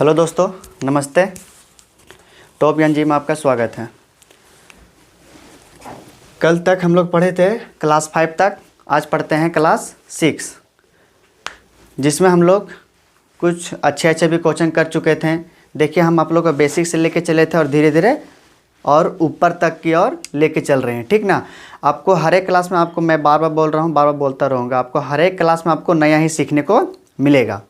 Hello दोस्तों, नमस्ते। Top NG में आपका स्वागत है। कल तक हम लोग पढ़े थे क्लास 5 तक, आज पढ़ते हैं क्लास 6, जिसमें हम लोग कुछ अच्छे भी क्वेश्चन कर चुके थे। देखिए, हम आप लोग को बेसिक से लेके चले थे और धीरे धीरे और ऊपर तक की ओर लेके चल रहे हैं, ठीक ना। आपको हर एक क्लास में, आपको मैं बार बार बोल रहा हूँ, बार बार बोलता रहूँगा, आपको हर एक क्लास में आपको नया ही सीखने को मिलेगा।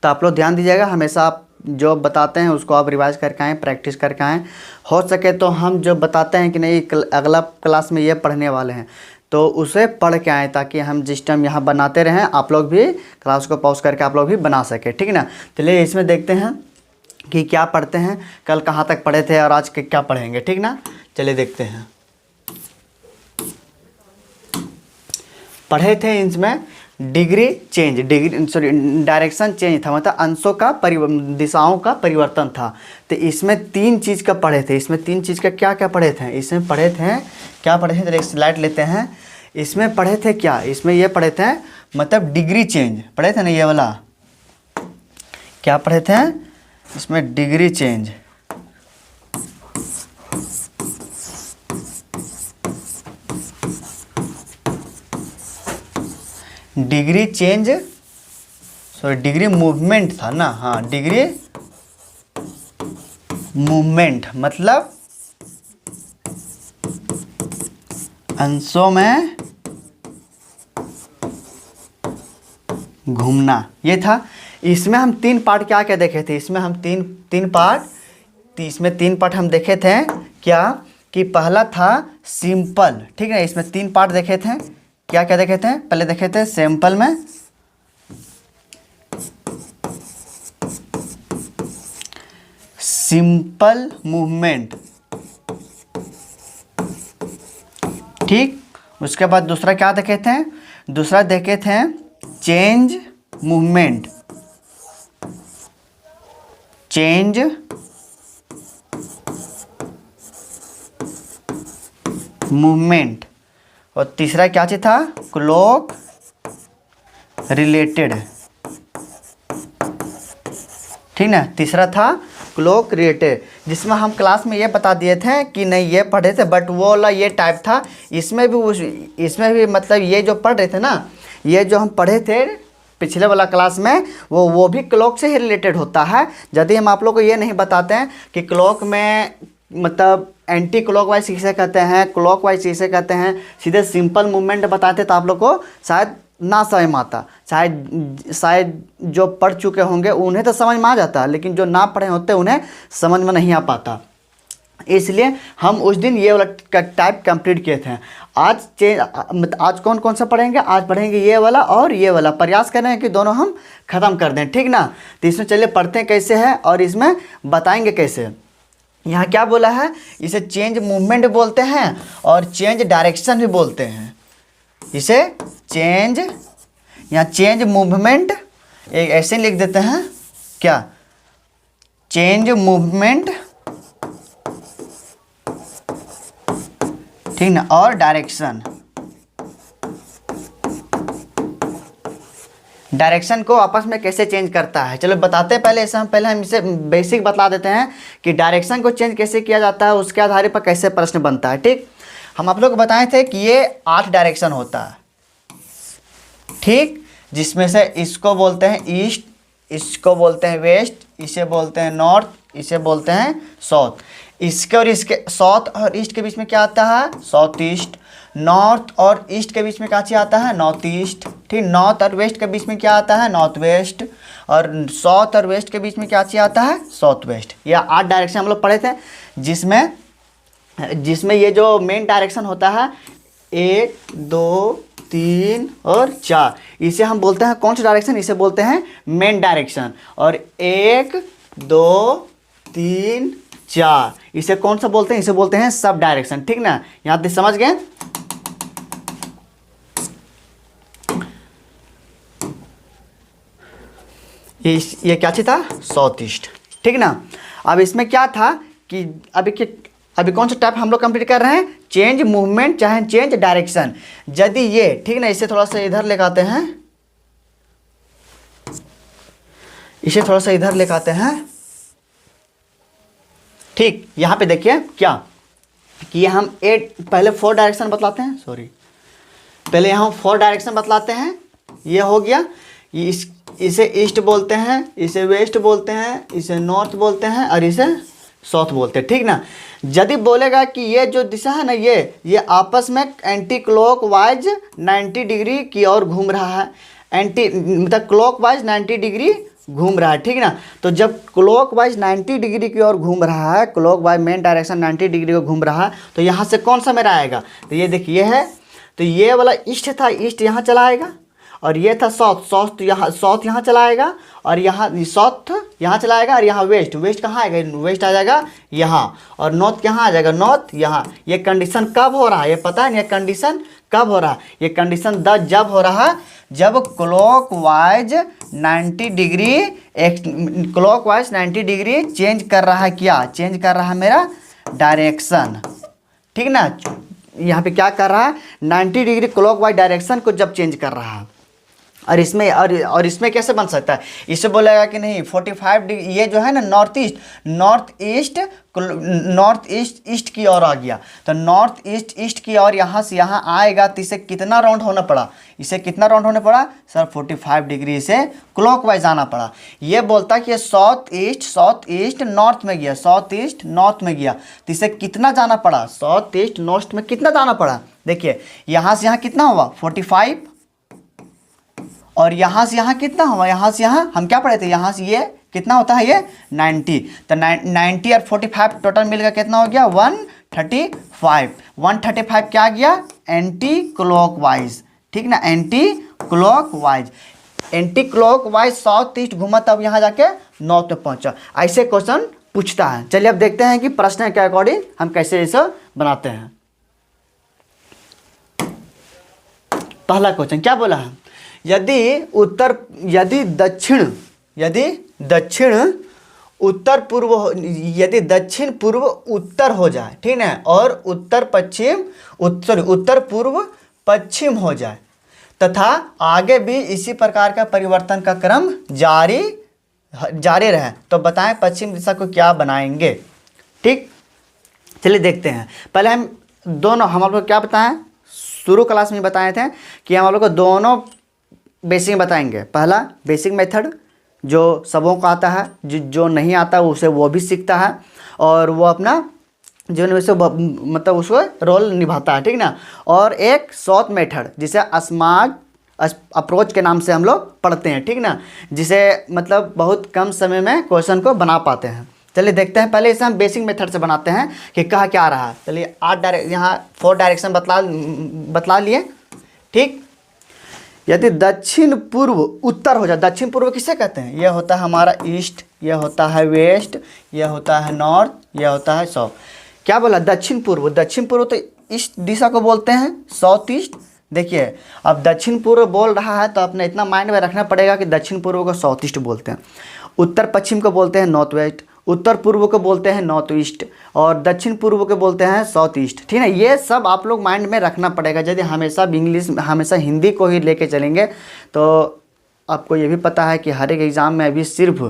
तो आप लोग ध्यान दीजिएगा, हमेशा आप जो बताते हैं उसको आप रिवाइज करके आएँ, प्रैक्टिस करके आएँ। हो सके तो हम जो बताते हैं कि नहीं अगला क्लास में ये पढ़ने वाले हैं, तो उसे पढ़ के आएँ, ताकि हम जिस टाइम यहाँ बनाते रहें आप लोग भी क्लास को पॉज करके आप लोग भी बना सकें, ठीक ना। चलिए इसमें देखते हैं कि क्या पढ़ते हैं, कल कहाँ तक पढ़े थे और आज क्या पढ़ेंगे, ठीक ना। चलिए देखते हैं। पढ़े थे इसमें डिग्री चेंज, डायरेक्शन चेंज था, मतलब अंशों का दिशाओं का परिवर्तन था। तो इसमें 3 चीज़ का पढ़े थे। इसमें 3 चीज़ का क्या क्या पढ़े थे? इसमें पढ़े थे क्या पढ़े थे, एक स्लाइड लेते हैं। इसमें पढ़े थे क्या, इसमें ये पढ़े थे मतलब डिग्री चेंज पढ़े थे ना, ये वाला क्या पढ़े थे इसमें, degree change. Degree change, sorry degree movement था ना, हाँ डिग्री मूवमेंट मतलब अंशों में घूमना, ये था। इसमें हम 3 पार्ट क्या क्या देखे थे, इसमें हम तीन पार्ट, इसमें 3 पार्ट हम देखे थे क्या, कि पहला था सिंपल, ठीक है। इसमें 3 पार्ट देखे थे, क्या क्या देखे थे, पहले देखे थे सिंपल में सिंपल मूवमेंट, ठीक। उसके बाद दूसरा क्या देखे थे, दूसरा देखे थे चेंज मूवमेंट, चेंज मूवमेंट। और तीसरा क्या चीज था, क्लॉक रिलेटेड, ठीक ना। तीसरा था क्लॉक रिलेटेड, जिसमें हम क्लास में ये बता दिए थे कि नहीं ये पढ़े थे, बट वो वाला ये टाइप था। इसमें भी मतलब ये जो पढ़ रहे थे ना, ये जो हम पढ़े थे पिछले वाला क्लास में, वो भी क्लॉक से ही रिलेटेड होता है। यदि हम आप लोग को ये नहीं बताते हैं कि क्लॉक में मतलब एंटी क्लॉक वाइज किसे कहते हैं, क्लॉक वाइज किसे कहते हैं, सीधे सिंपल मूवमेंट बताते तो आप लोग को शायद ना समझ में आता। शायद जो पढ़ चुके होंगे उन्हें तो समझ में आ जाता, लेकिन जो ना पढ़े होते उन्हें समझ में नहीं आ पाता। इसलिए हम उस दिन ये वाला टाइप कंप्लीट किए थे। आज कौन कौन सा पढ़ेंगे, आज पढ़ेंगे ये वाला और ये वाला। प्रयास कर रहे हैं कि दोनों हम ख़त्म कर दें, ठीक ना। तो इसमें चलिए पढ़ते हैं कैसे है और इसमें बताएंगे कैसे। यहाँ क्या बोला है, इसे चेंज मूवमेंट बोलते हैं और चेंज डायरेक्शन भी बोलते हैं। इसे चेंज, यहाँ चेंज मूवमेंट एक ऐसे लिख देते हैं क्या, चेंज मूवमेंट, ठीक ना, और डायरेक्शन। डायरेक्शन को आपस में कैसे चेंज करता है, चलो बताते हैं। पहले हम इसे बेसिक बता देते हैं कि डायरेक्शन को चेंज कैसे किया जाता है, उसके आधार पर कैसे प्रश्न बनता है, ठीक। हम आप लोग को बताए थे कि ये 8 डायरेक्शन होता है, ठीक। जिसमें से इसको बोलते हैं ईस्ट, इसको बोलते हैं वेस्ट, इसे बोलते हैं नॉर्थ, इसे बोलते हैं साउथ। इसके और इसके साउथ और ईस्ट के बीच में क्या आता है, साउथ ईस्ट। नॉर्थ और ईस्ट के बीच में क्या चीज़ आता है, नॉर्थ ईस्ट, ठीक। नॉर्थ और वेस्ट के बीच में क्या आता है, नॉर्थ वेस्ट। और साउथ और वेस्ट के बीच में क्या चीज़ आता है, साउथ वेस्ट। यह 8 डायरेक्शन हम लोग पढ़े थे, जिसमें ये जो मेन डायरेक्शन होता है 1 2 3 और 4, इसे हम बोलते हैं कौन सा डायरेक्शन, इसे बोलते हैं मेन डायरेक्शन। और 1 2 3 4 इसे कौन सा बोलते हैं, इसे बोलते हैं सब डायरेक्शन, ठीक ना। यहाँ तक समझ गए। ये क्या चीज था, साउथ ईस्ट, ठीक ना। अब इसमें क्या था कि अभी कौन सा टाइप हम लोग कंप्लीट कर रहे हैं, चेंज मूवमेंट चाहे चेंज डायरेक्शन। यदि ये, ठीक ना, इसे थोड़ा सा इधर लेकर आते हैं, इसे थोड़ा सा इधर लेकर आते हैं। ठीक, यहाँ पे देखिए क्या कि हम पहले 4 डायरेक्शन बतलाते हैं, सॉरी, पहले यहाँ 4 डायरेक्शन बतलाते हैं। ये हो गया, इसे ईस्ट बोलते हैं, इसे वेस्ट बोलते हैं, इसे नॉर्थ बोलते हैं और इसे साउथ बोलते हैं। ठीक ना। यदि बोलेगा कि ये जो दिशा है ना, ये आपस में एंटी क्लॉक वाइज 90 डिग्री की ओर घूम रहा है, एंटी मतलब क्लॉक वाइज 90 डिग्री घूम रहा है। ठीक ना। तो जब क्लॉक वाइज 90 डिग्री की ओर घूम रहा है, clock wise main direction 90 degree को घूम रहा है, तो यहाँ से कौन सा मेरा आएगा, तो ये देखिए है, तो ये वाला ईस्ट था, ईस्ट यहाँ चला आएगा, और ये था साउथ, साउथ यहाँ, साउथ यहाँ चला आएगा, और यहाँ साउथ यहाँ चला आएगा, और यहाँ वेस्ट, वेस्ट कहाँ आएगा, वेस्ट आ जाएगा यहाँ, और नॉर्थ कहाँ आ जाएगा, नॉर्थ यहाँ। ये कंडीशन कब हो रहा है, ये पता है ना, ये कंडीशन कब हो रहा है, ये कंडीशन जब हो रहा है जब clock wise 90 degree, clock wise 90 degree change कर रहा है, क्या चेंज कर रहा है, मेरा डायरेक्शन। ठीक ना। यहाँ पे क्या कर रहा है, 90 डिग्री क्लॉक वाइज डायरेक्शन को जब चेंज कर रहा है। और इसमें कैसे बन सकता है, इससे बोलेगा कि नहीं 45 डिग्री, ये जो है ना नॉर्थ ईस्ट ईस्ट की ओर आ गया, तो नॉर्थ ईस्ट की ओर यहाँ से यहाँ आएगा, तो इसे कितना राउंड होना पड़ा, इसे कितना राउंड होना पड़ा सर, 45 डिग्री से क्लॉकवाइज आना पड़ा। ये बोलता कि ये साउथ ईस्ट नॉर्थ में गया, साउथ ईस्ट नॉर्थ में गया, तो इसे कितना जाना पड़ा, साउथ ईस्ट नॉर्थ में कितना जाना पड़ा। देखिए यहाँ से यहाँ कितना हुआ 45, और यहाँ से यहाँ कितना हुआ, यहाँ से यहाँ हम क्या पढ़े थे, यहाँ से ये कितना होता है, ये 90, तो 90 और 45 टोटल मिलकर कितना हो गया 135। 135 क्या गया, एंटी क्लॉकवाइज। ठीक ना, एंटी क्लॉकवाइज साउथ ईस्ट घूमा, तब यहाँ जाके नॉर्थ में पहुँचा। ऐसे क्वेश्चन पूछता है। चलिए अब देखते हैं कि प्रश्न के अकॉर्डिंग हम कैसे इसे बनाते हैं। पहला क्वेश्चन क्या बोला है, यदि दक्षिण पूर्व उत्तर हो जाए, ठीक है, और उत्तर पूर्व पश्चिम हो जाए, तथा आगे भी इसी प्रकार का परिवर्तन का क्रम जारी रहे, तो बताएं पश्चिम दिशा को क्या बनाएंगे। ठीक, चलिए देखते हैं। पहले हम दोनों, हम लोग क्या बताएं, शुरू क्लास में बताए थे कि हम लोग को दोनों बेसिक बताएंगे। पहला बेसिक मेथड जो सबों को आता है, जो नहीं आता उसे वो भी सीखता है, और वो अपना जीवन में से मतलब उसको रोल निभाता है। ठीक ना। और एक शॉर्ट मेथड जिसे स्मार्ट अप्रोच के नाम से हम लोग पढ़ते हैं। ठीक ना, जिसे मतलब बहुत कम समय में क्वेश्चन को बना पाते हैं। चलिए देखते हैं। पहले इसे हम बेसिक मेथड से बनाते हैं कि कहा क्या रहा है। चलिए 4 डायरेक्शन बतला लिए। ठीक, यदि दक्षिण पूर्व उत्तर हो जाए, दक्षिण पूर्व किसे कहते हैं, यह होता है हमारा ईस्ट, यह होता है वेस्ट, यह होता है नॉर्थ, यह होता है साउथ। क्या बोला, दक्षिण पूर्व तो इस दिशा को बोलते हैं साउथ ईस्ट। देखिए अब दक्षिण पूर्व बोल रहा है तो अपने इतना माइंड में रखना पड़ेगा कि दक्षिण पूर्व को साउथ ईस्ट बोलते हैं, उत्तर पश्चिम को बोलते हैं नॉर्थ वेस्ट, उत्तर पूर्व को बोलते हैं नॉर्थ ईस्ट, और दक्षिण पूर्व को बोलते हैं साउथ ईस्ट। ठीक है, ये सब आप लोग माइंड में रखना पड़ेगा। यदि हमेशा हिंदी को ही लेके चलेंगे तो आपको ये भी पता है कि हर एक एग्ज़ाम में अभी सिर्फ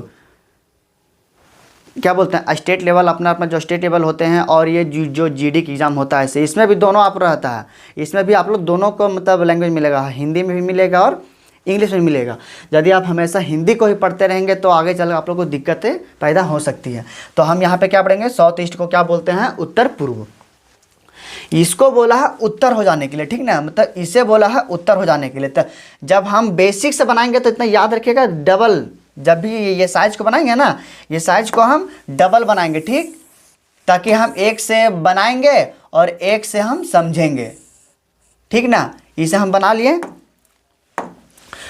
क्या बोलते हैं स्टेट लेवल, अपना जो स्टेट लेवल होते हैं, और ये जो जीडी की एग्ज़ाम होता है, इसमें भी दोनों आप रहता है। इसमें भी आप लोग दोनों को मतलब लैंग्वेज मिलेगा, हिंदी में भी मिलेगा और इंग्लिश में मिलेगा। यदि आप हमेशा हिंदी को ही पढ़ते रहेंगे तो आगे चल आप लोग को दिक्कतें पैदा हो सकती है। तो हम यहाँ पे क्या पढ़ेंगे, साउथ ईस्ट को क्या बोलते हैं, उत्तर पूर्व। इसको बोला है उत्तर हो जाने के लिए। ठीक ना, मतलब इसे बोला है उत्तर हो जाने के लिए। तो जब हम बेसिक से बनाएंगे तो इतना याद रखिएगा, डबल, जब भी ये साइज को बनाएंगे ना, ये साइज को हम डबल बनाएंगे। ठीक, ताकि हम एक से बनाएंगे और एक से हम समझेंगे। ठीक ना, इसे हम बना लिए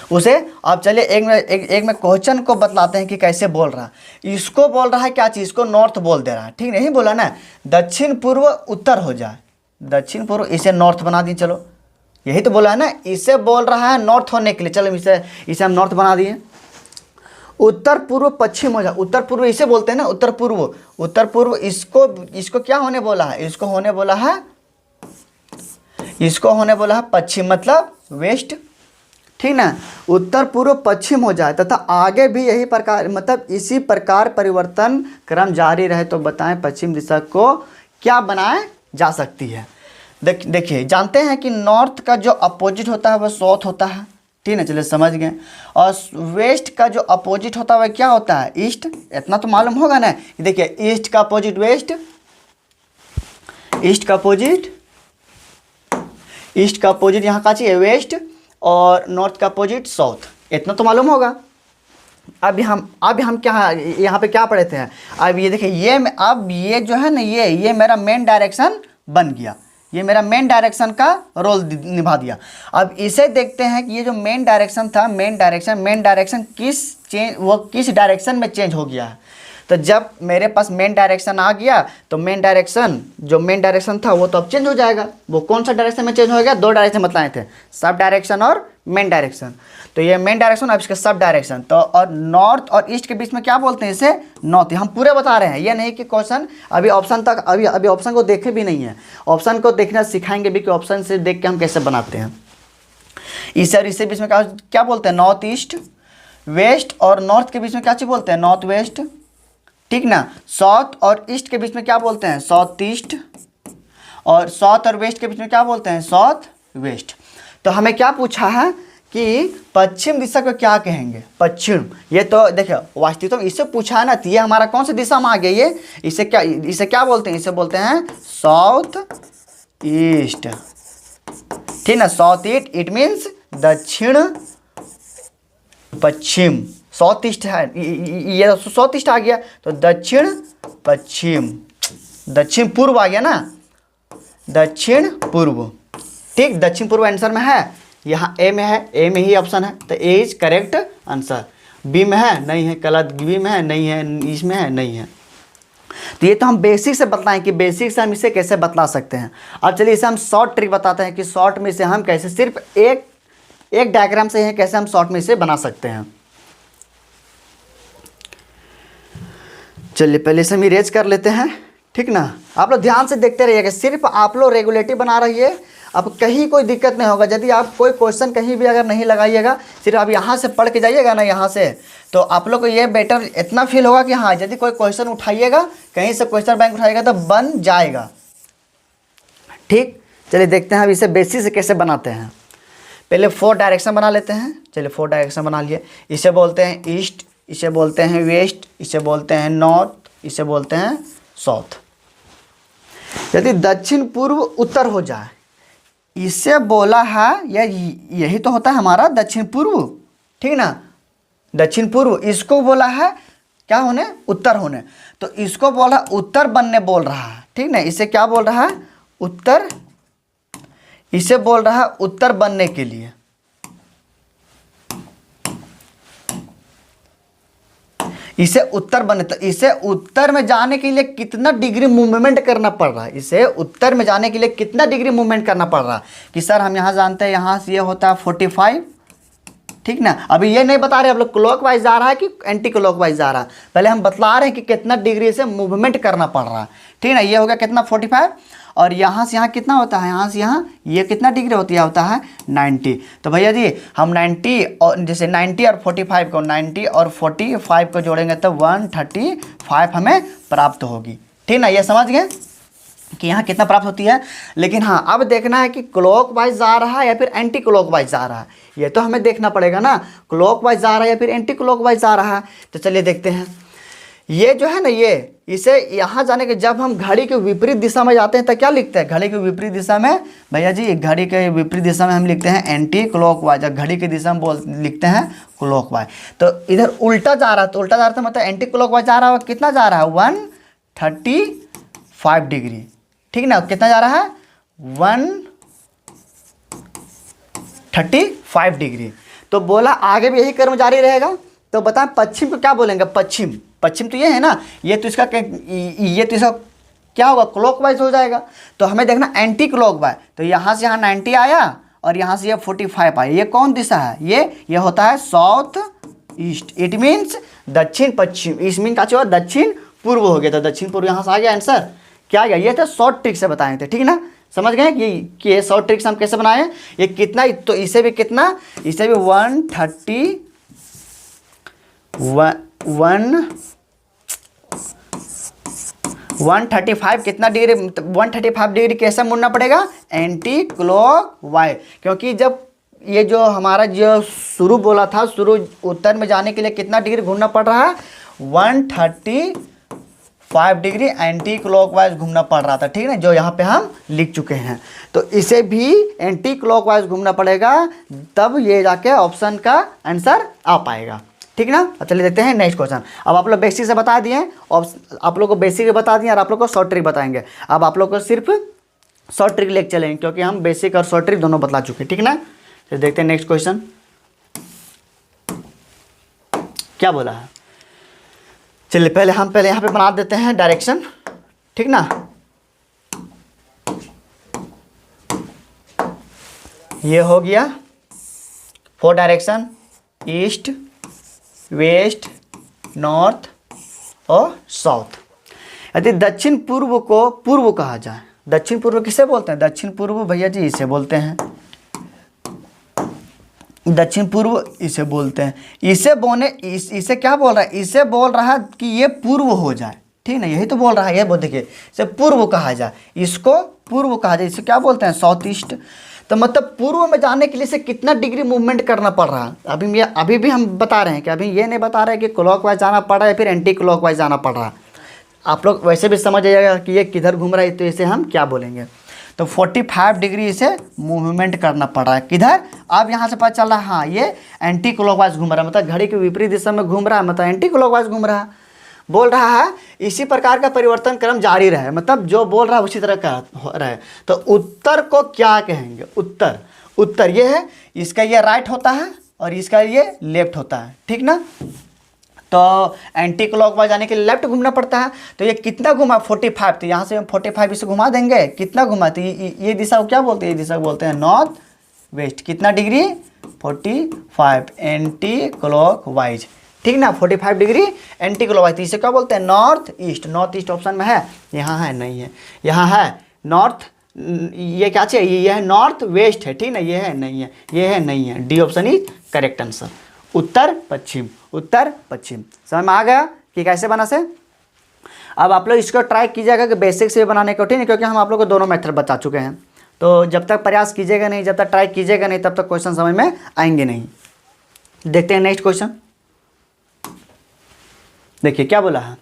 उसे। अब चलिए एक में क्वेश्चन को बतलाते हैं कि कैसे बोल रहा है। इसको बोल रहा है क्या चीज़ को, नॉर्थ बोल दे रहा है। ठीक नहीं बोला ना, दक्षिण पूर्व उत्तर हो जाए, दक्षिण पूर्व, इसे नॉर्थ बना दिए। चलो यही तो बोला है ना, इसे बोल रहा है नॉर्थ होने के लिए। चलो इसे हम नॉर्थ बना दिए। उत्तर पूर्व पश्चिम हो जाए, उत्तर पूर्व इसे बोलते हैं ना, उत्तर पूर्व। इसको क्या होने बोला है, इसको होने बोला है पश्चिम, मतलब वेस्ट। ठीक ठीक ना, उत्तर पूर्व पश्चिम हो जाए तथा आगे भी यही प्रकार मतलब इसी प्रकार परिवर्तन क्रम जारी रहे तो बताएं पश्चिम दिशा को क्या बनाया जा सकती है। देखिए जानते हैं कि नॉर्थ का जो अपोजिट होता है वह साउथ होता है, ठीक है, चलिए समझ गए। और वेस्ट का जो अपोजिट होता है वह क्या होता है, ईस्ट। इतना तो मालूम होगा ना। देखिए ईस्ट का अपोजिट वेस्ट, ईस्ट का अपोजिट, ईस्ट का अपोजिट यहाँ का चाहिए वेस्ट, और नॉर्थ का अपोजिट साउथ, इतना तो मालूम होगा। अब हम क्या यहाँ पे क्या पढ़े थे, अब ये देखिए ये अब ये जो है ना ये मेरा मेन डायरेक्शन बन गया, ये मेरा मेन डायरेक्शन का रोल निभा दिया। अब इसे देखते हैं कि ये जो मेन डायरेक्शन था, मेन डायरेक्शन किस डायरेक्शन में चेंज हो गया है। तो जब मेरे पास मेन डायरेक्शन आ गया तो मेन डायरेक्शन था वो तो अब चेंज हो जाएगा। वो कौन सा डायरेक्शन में चेंज हो गया, दो डायरेक्शन बताए थे, सब डायरेक्शन और मेन डायरेक्शन। तो ये मेन डायरेक्शन अब इसका सब डायरेक्शन। तो और नॉर्थ और ईस्ट के बीच में क्या बोलते हैं, इसे नॉर्थ। हम पूरे बता रहे हैं, ये नहीं कि क्वेश्चन अभी ऑप्शन तक अभी ऑप्शन को देखे भी नहीं है, ऑप्शन को देखना सिखाएंगे भी कि ऑप्शन से देख के हम कैसे बनाते हैं। इसे और इससे बीच में क्या बोलते हैं, नॉर्थ ईस्ट। वेस्ट और नॉर्थ के बीच में क्या चीज़ बोलते हैं, नॉर्थ वेस्ट, ठीक ना। साउथ और ईस्ट के बीच में क्या बोलते हैं, साउथ ईस्ट। और साउथ और वेस्ट के बीच में क्या बोलते हैं, साउथ वेस्ट। तो हमें क्या पूछा है कि पश्चिम दिशा को क्या कहेंगे, पश्चिम। ये तो देखिए वास्तविकता में इससे पूछा है ना, तो ये हमारा कौन सी दिशा में आ गया, ये इसे क्या बोलते हैं, इसे बोलते हैं साउथ ईस्ट, ठीक ना। साउथ ईस्ट इट मीन्स दक्षिण पश्चिम, साउथ ईस्ट है, ये साउथ ईस्ट आ गया तो दक्षिण पश्चिम, दक्षिण पूर्व आ गया ना, दक्षिण पूर्व, ठीक। दक्षिण पूर्व आंसर में है, यहाँ ए में है, ए में ही ऑप्शन है, तो ए इज करेक्ट आंसर। बी में है, नहीं है, गलत। बी में है, नहीं है, इसमें है, नहीं है। तो ये तो हम बेसिक से बताएं कि बेसिक से हम इसे कैसे बतला सकते हैं। अब चलिए इसे हम शॉर्ट ट्रिक बताते हैं कि शॉर्ट में इसे हम कैसे सिर्फ एक डायग्राम से है कैसे हम शॉर्ट में इसे बना सकते हैं। चलिए पहले से हम इरेज कर लेते हैं, ठीक ना। आप लोग ध्यान से देखते रहिएगा, सिर्फ आप लोग रेगुलेटिव बना रहिए, अब कहीं कोई दिक्कत नहीं होगा। यदि आप कोई क्वेश्चन कहीं भी अगर नहीं लगाइएगा, सिर्फ आप यहाँ से पढ़ के जाइएगा ना यहाँ से, तो आप लोग को ये बेटर इतना फील होगा कि हाँ यदि कोई क्वेश्चन उठाइएगा, कहीं से क्वेश्चन बैंक उठाइएगा तो बन जाएगा, ठीक। चलिए देखते हैं अब इसे बेसिक से कैसे बनाते हैं। पहले 4 डायरेक्शन बना लेते हैं। चलिए 4 डायरेक्शन बना लिए। इसे बोलते हैं ईस्ट, इसे बोलते हैं वेस्ट, इसे बोलते हैं नॉर्थ, इसे बोलते हैं साउथ। यदि दक्षिण पूर्व उत्तर हो जाए, इसे बोला है यही तो होता है हमारा दक्षिण पूर्व, ठीक ना। दक्षिण पूर्व इसको बोला है क्या होने, उत्तर होने। तो इसको बोला उत्तर बनने बोल रहा है, ठीक ना। इसे क्या बोल रहा है, उत्तर, इसे बोल रहा है उत्तर बनने के लिए। इसे उत्तर बनने, तो इसे उत्तर में जाने के लिए कितना डिग्री मूवमेंट करना पड़ रहा है, इसे उत्तर में जाने के लिए कितना डिग्री मूवमेंट करना पड़ रहा है कि सर हम यहाँ जानते हैं यहाँ से ये होता है 45, ठीक ना। अभी ये नहीं बता रहे आप लोग क्लॉक वाइज जा रहा है कि एंटी क्लॉक वाइज जा रहा है, पहले हम बतला रहे हैं कि कितना डिग्री से मूवमेंट करना पड़ रहा है, ठीक ना। ये हो गया कितना 45, और यहाँ से यहाँ कितना होता है, यहाँ से यहाँ ये कितना डिग्री होता है 90। तो भैया जी हम 90 और जैसे 90 और 45 को 90 और 45 को जोड़ेंगे तो 135 हमें प्राप्त होगी, ठीक ना। ये समझ गए कि यहाँ कितना प्राप्त होती है। लेकिन हाँ अब देखना है कि क्लॉक वाइज जा रहा है या फिर एंटी क्लॉक वाइज जा रहा है, ये तो हमें देखना पड़ेगा ना, क्लॉक वाइज जा रहा है या फिर एंटी क्लॉक वाइज जा रहा है। तो चलिए देखते हैं। ये जो है ना ये इसे यहाँ जाने के जब हम घड़ी के विपरीत दिशा में जाते हैं तो क्या लिखते हैं, घड़ी के विपरीत दिशा में, भैया जी घड़ी के विपरीत दिशा में हम लिखते हैं एंटी क्लॉक वाइज, घड़ी की दिशा में लिखते हैं क्लॉक वाइज। तो इधर उल्टा जा रहा है, तो उल्टा जा रहा था मतलब एंटी क्लॉक वाइज जा रहा है, कितना जा रहा है 135 डिग्री, ठीक ना। कितना जा रहा है 135 डिग्री। तो बोला आगे भी यही क्रम जारी रहेगा। तो बताएं पश्चिम को क्या बोलेंगे, पश्चिम, पश्चिम तो ये है ना, ये तो इसका क्या होगा, क्लॉकवाइज हो जाएगा। तो हमें देखना एंटी क्लॉकवाइज, तो यहाँ से यहाँ 90 आया और यहाँ से ये 45 आया, ये कौन दिशा है, ये होता है साउथ ईस्ट, इट मीन्स दक्षिण पश्चिम, इस मीन का दक्षिण पूर्व हो गया। तो दक्षिण पूर्व यहाँ से आ गया आंसर, क्या आ गया, ये तो शॉर्ट ट्रिक से बताए थे, ठीक ना। समझ गए कि ये शॉर्ट ट्रिक्स हम कैसे बनाए। ये कितना, तो इसे भी कितना, इसे भी 135 कितना डिग्री, 135 डिग्री कैसे मुड़ना पड़ेगा, एंटी क्लॉक वाइज। क्योंकि जब ये जो हमारा जो शुरू बोला था, शुरू उत्तर में जाने के लिए कितना डिग्री घूमना पड़ रहा है, 135 डिग्री एंटी क्लॉकवाइज घूमना पड़ रहा था, ठीक है, जो यहाँ पे हम लिख चुके हैं। तो इसे भी एंटी क्लॉकवाइज घूमना पड़ेगा, तब ये जाके ऑप्शन का आंसर आ पाएगा, ठीक ना। चलिए देखते हैं नेक्स्ट क्वेश्चन। अब आप लोग बेसिक से बता दिए, और आप लोग को बेसिक बता दिए और आप लोग को शॉर्ट ट्रिक बताएंगे। अब आप लोग को सिर्फ शॉर्ट ट्रिक लेके चलेंगे, क्योंकि हम बेसिक और शॉर्ट ट्रिक दोनों बता चुके हैं, ठीक ना। तो देखते हैं नेक्स्ट क्वेश्चन क्या बोला है। चलिए पहले यहाँ पे बना देते हैं डायरेक्शन, ठीक ना। ये हो गया 4 डायरेक्शन, ईस्ट, वेस्ट, नॉर्थ और साउथ। यदि दक्षिण पूर्व को पूर्व कहा जाए, दक्षिण पूर्व किसे बोलते हैं, दक्षिण पूर्व भैया जी इसे बोलते हैं, दक्षिण पूर्व इसे बोलते हैं। इसे क्या बोल रहा है, इसे बोल रहा है कि ये पूर्व हो जाए, ठीक ना, यही तो बोल रहा है। ये बोल देखिए, इसे पूर्व कहा जाए, इसको पूर्व कहा जाए, इसे क्या बोलते हैं, साउथ ईस्ट। तो मतलब पूर्व में जाने के लिए इसे कितना डिग्री मूवमेंट करना पड़ रहा है। अभी भी हम बता रहे हैं कि अभी ये नहीं बता रहे कि क्लॉकवाइज जाना पड़ रहा है फिर एंटी क्लॉकवाइज जाना पड़ रहा है। आप लोग वैसे भी समझ जाइएगा कि ये किधर घूम रहा है, तो इसे हम क्या बोलेंगे। तो 45 डिग्री इसे मूवमेंट करना पड़ रहा है, किधर, अब यहाँ से पता चल रहा है हाँ ये एंटी क्लॉकवाइज घूम रहा है, मतलब घड़ी के विपरीत दिशा में घूम रहा है, मतलब एंटी क्लॉकवाइज घूम रहा है। बोल रहा है इसी प्रकार का परिवर्तन क्रम जारी रहे, मतलब जो बोल रहा है उसी तरह का रहे। तो उत्तर को क्या कहेंगे, उत्तर ये है, इसका ये राइट होता है और इसका ये लेफ्ट होता है, ठीक ना। तो एंटी क्लॉकवाइज जाने के लिए लेफ्ट घूमना पड़ता है। तो ये कितना घुमा, 45, तो यहाँ से हम 45 इसे घुमा देंगे, कितना घुमा, तो ये दिशा को क्या बोलते हैं, ये दिशा को बोलते हैं नॉर्थ वेस्ट। कितना डिग्री, 45 एंटी क्लॉकवाइज, ठीक ना, 45 डिग्री एंटी क्लॉकवाइज। तो इसे क्या बोलते हैं, north east. North east option में है, यहाँ है नहीं है, यहाँ है नॉर्थ, ये क्या चाहिए, ये है नॉर्थ वेस्ट है, ठीक ना, ये है नहीं है, ये है नहीं है, D option is correct answer, उत्तर पश्चिम, उत्तर पश्चिम। समझ में आ गया कि कैसे बना से। अब आप लोग इसको ट्राई कीजिएगा कि बेसिक से बनाने को, ठीक है, क्योंकि हम आप लोग को दोनों मेथड बता चुके हैं। तो जब तक प्रयास कीजिएगा नहीं, जब तक ट्राई कीजिएगा नहीं, तब तक क्वेश्चन समझ में आएंगे नहीं। देखते हैं नेक्स्ट क्वेश्चन। देखिए क्या बोला है,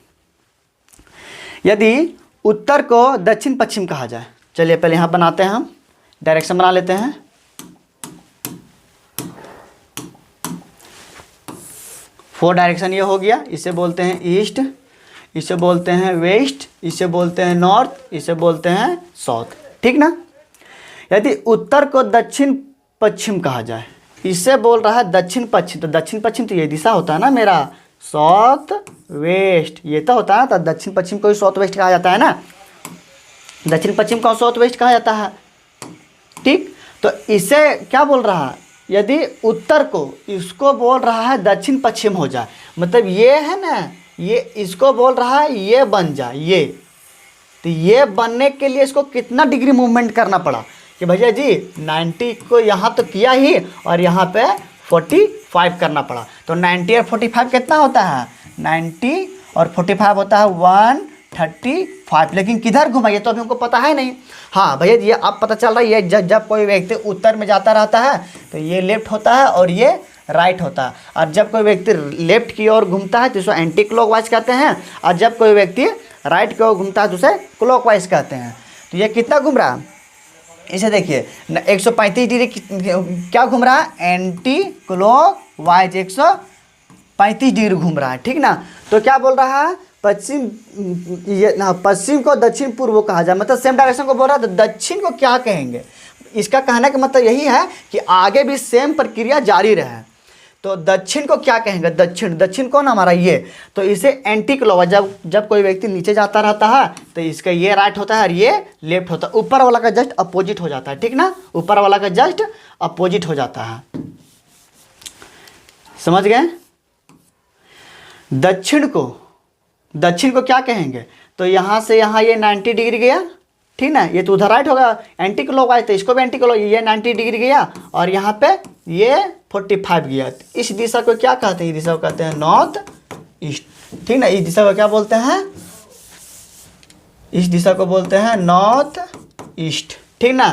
यदि उत्तर को दक्षिण पश्चिम कहा जाए। चलिए पहले यहाँ बनाते हैं, हम डायरेक्शन बना लेते हैं। फोर डायरेक्शन ये हो गया, इसे बोलते हैं ईस्ट, इसे बोलते हैं वेस्ट, इसे बोलते हैं नॉर्थ, इसे बोलते हैं साउथ, ठीक ना। यदि उत्तर को दक्षिण पश्चिम कहा जाए, इसे बोल रहा है दक्षिण पश्चिम, तो दक्षिण पश्चिम तो ये दिशा होता है ना मेरा, साउथ वेस्ट, ये तो होता है ना। तो दक्षिण पश्चिम को ही साउथ वेस्ट कहा जाता है ना, दक्षिण पश्चिम को साउथ वेस्ट कहा जाता है, ठीक। तो इसे क्या बोल रहा है, यदि उत्तर को इसको बोल रहा है दक्षिण पश्चिम हो जाए, मतलब ये है ना, ये इसको बोल रहा है ये बन जाए, ये, तो ये बनने के लिए इसको कितना डिग्री मूवमेंट करना पड़ा कि भैया जी 90 को यहाँ तो किया ही और यहाँ पे 45 करना पड़ा। तो 90 और 45 कितना होता है, 90 और 45 होता है 135, लेकिन किधर घुमा ये तो अभी हमको पता है नहीं। हाँ भैया ये अब पता चल रहा है, ये जब कोई व्यक्ति उत्तर में जाता रहता है तो ये लेफ्ट होता है और ये राइट होता है, और जब कोई व्यक्ति लेफ्ट की ओर घूमता है तो उसे एंटी क्लॉकवाइज कहते हैं, और जब कोई व्यक्ति राइट की ओर घूमता है तो उसे क्लॉकवाइज कहते हैं। तो ये कितना घूम रहा है, इसे देखिए 135 डिग्री क्या घूम रहा है, एंटी क्लॉकवाइज 135 डिग्री घूम रहा है, ठीक ना। तो क्या बोल रहा है, पश्चिम, ये ना पश्चिम को दक्षिण पूर्व कहा जाए, मतलब सेम डायरेक्शन को बोल रहा है, तो दक्षिण को क्या कहेंगे। इसका कहने का मतलब यही है कि आगे भी सेम प्रक्रिया जारी रहे। तो दक्षिण को क्या कहेंगे, दक्षिण कौन हमारा ये, तो इसे एंटी क्लॉकवाइज, जब कोई व्यक्ति नीचे जाता रहता है तो इसका ये राइट होता है और ये लेफ्ट होता है, ऊपर वाला का जस्ट अपोजिट हो जाता है, ठीक ना, ऊपर वाला का जस्ट अपोजिट हो जाता है। समझ गए। दक्षिण को क्या कहेंगे, तो यहाँ से यहाँ ये 90 डिग्री गया, ठीक ना, ये तो उधर राइट होगा, एंटी क्लॉकवाइज, तो इसको भी एंटी क्लॉक, ये 90 डिग्री गया और यहाँ पे ये 45 गया। इस दिशा को क्या कहते हैं? इस दिशा को कहते हैं नॉर्थ ईस्ट, ठीक ना। इस दिशा को क्या बोलते हैं? इस दिशा को बोलते हैं नॉर्थ ईस्ट, ठीक ना।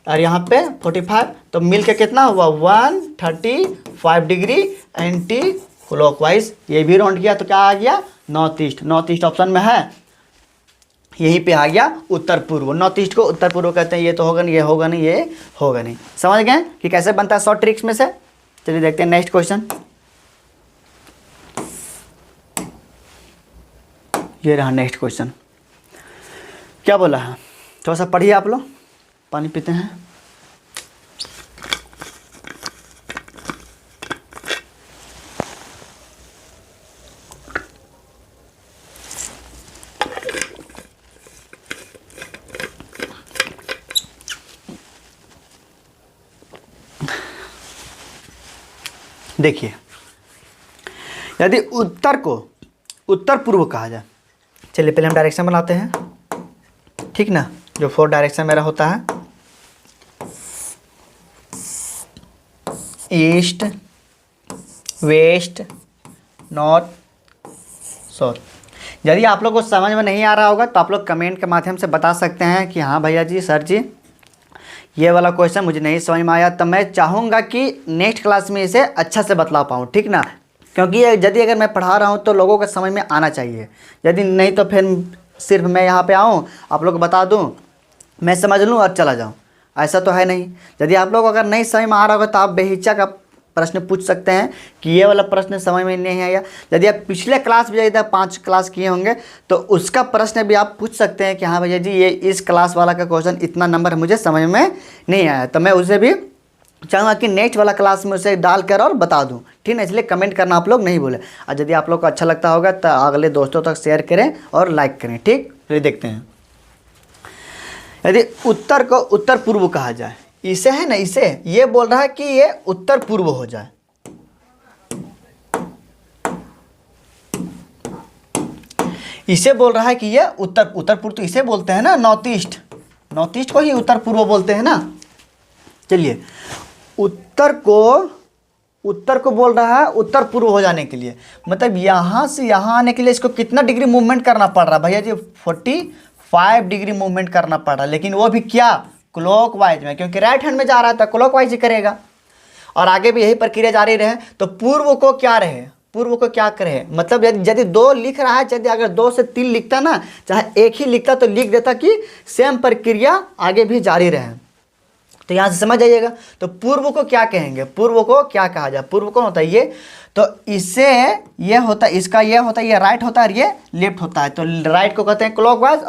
और यहाँ पे 45, तो मिल के कितना हुआ? 135 डिग्री एंटी क्लॉकवाइज। ये भी राउंड किया तो क्या आ गया? North east. North east option में है, यहीं पे आ गया उत्तर पूर्व। नॉर्थ ईस्ट को उत्तर पूर्व कहते हैं। ये तो होगा नहीं, ये होगा नहीं, ये होगा नहीं। समझ गए कि कैसे बनता है शॉर्ट ट्रिक्स में से? चलिए देखते हैं नेक्स्ट क्वेश्चन। ये रहा नेक्स्ट क्वेश्चन। क्या बोला है? थोड़ा सा पढ़िए आप लोग, पानी पीते हैं। देखिए, यदि उत्तर को उत्तर पूर्व कहा जाए, चलिए पहले हम डायरेक्शन बनाते हैं, ठीक ना। जो 4 डायरेक्शन मेरा होता है, ईस्ट, वेस्ट, नॉर्थ, साउथ। यदि आप लोग को समझ में नहीं आ रहा होगा तो आप लोग कमेंट के माध्यम से बता सकते हैं कि हाँ भैया जी, सर जी, ये वाला क्वेश्चन मुझे नहीं समझ में आया। तो मैं चाहूँगा कि नेक्स्ट क्लास में इसे अच्छा से बतला पाऊँ, ठीक ना। क्योंकि यदि अगर मैं पढ़ा रहा हूँ तो लोगों को समझ में आना चाहिए। यदि नहीं तो फिर सिर्फ मैं यहाँ पे आऊँ, आप लोग को बता दूँ, मैं समझ लूँ और चला जाऊँ, ऐसा तो है नहीं। यदि आप लोग अगर नहीं समझ में आ रहा होगा तो आप बेहिचक आप प्रश्न पूछ सकते हैं कि ये वाला प्रश्न समझ में नहीं आया। यदि आप पिछले क्लास भी यदि 5 क्लास किए होंगे तो उसका प्रश्न भी आप पूछ सकते हैं कि हाँ भैया जी, ये इस क्लास वाला का क्वेश्चन इतना नंबर मुझे समझ में नहीं आया, तो मैं उसे भी चाहूँगा कि नेक्स्ट वाला क्लास में उसे डाल कर और बता दूँ, ठीक है। इसलिए कमेंट करना आप लोग नहीं बोले। और यदि आप लोग को अच्छा लगता होगा तो अगले दोस्तों तक शेयर करें और लाइक करें, ठीक। फिर देखते हैं, यदि उत्तर को उत्तर पूर्व कहा जाए, इसे है ना, इसे ये बोल रहा है कि ये उत्तर पूर्व हो जाए। इसे बोल रहा है कि ये उत्तर पूर्व, तो इसे बोलते हैं ना नॉर्थ ईस्ट। नॉर्थ ईस्ट को ही उत्तर पूर्व बोलते हैं ना। चलिए, उत्तर को बोल रहा है उत्तर पूर्व हो जाने के लिए, मतलब यहाँ से यहाँ आने के लिए इसको कितना डिग्री मूवमेंट करना पड़ रहा है भैया जी? 45 डिग्री मूवमेंट करना पड़ रहा है, लेकिन वो भी क्या? क्लॉकवाइज में, क्योंकि राइट हैंड में जा रहा था, क्लॉकवाइज ही करेगा। और आगे भी यही प्रक्रिया जारी रहे। तो पूर्व को क्या रहे? पूर्व को क्या करे? मतलब यदि 2 लिख रहा है, यदि अगर 2 से 3 लिखता ना, चाहे एक ही लिखता तो लिख देता कि सेम प्रक्रिया आगे भी जारी रहे। तो यहाँ से समझ जाइएगा। तो पूर्व को क्या कहेंगे? पूर्व को क्या कहा जाए? पूर्व कौन होता है? ये। तो इससे ये होता है, इसका ये होता है, ये राइट होता है और ये लेफ्ट होता है। तो राइट को कहते हैं क्लॉकवाइज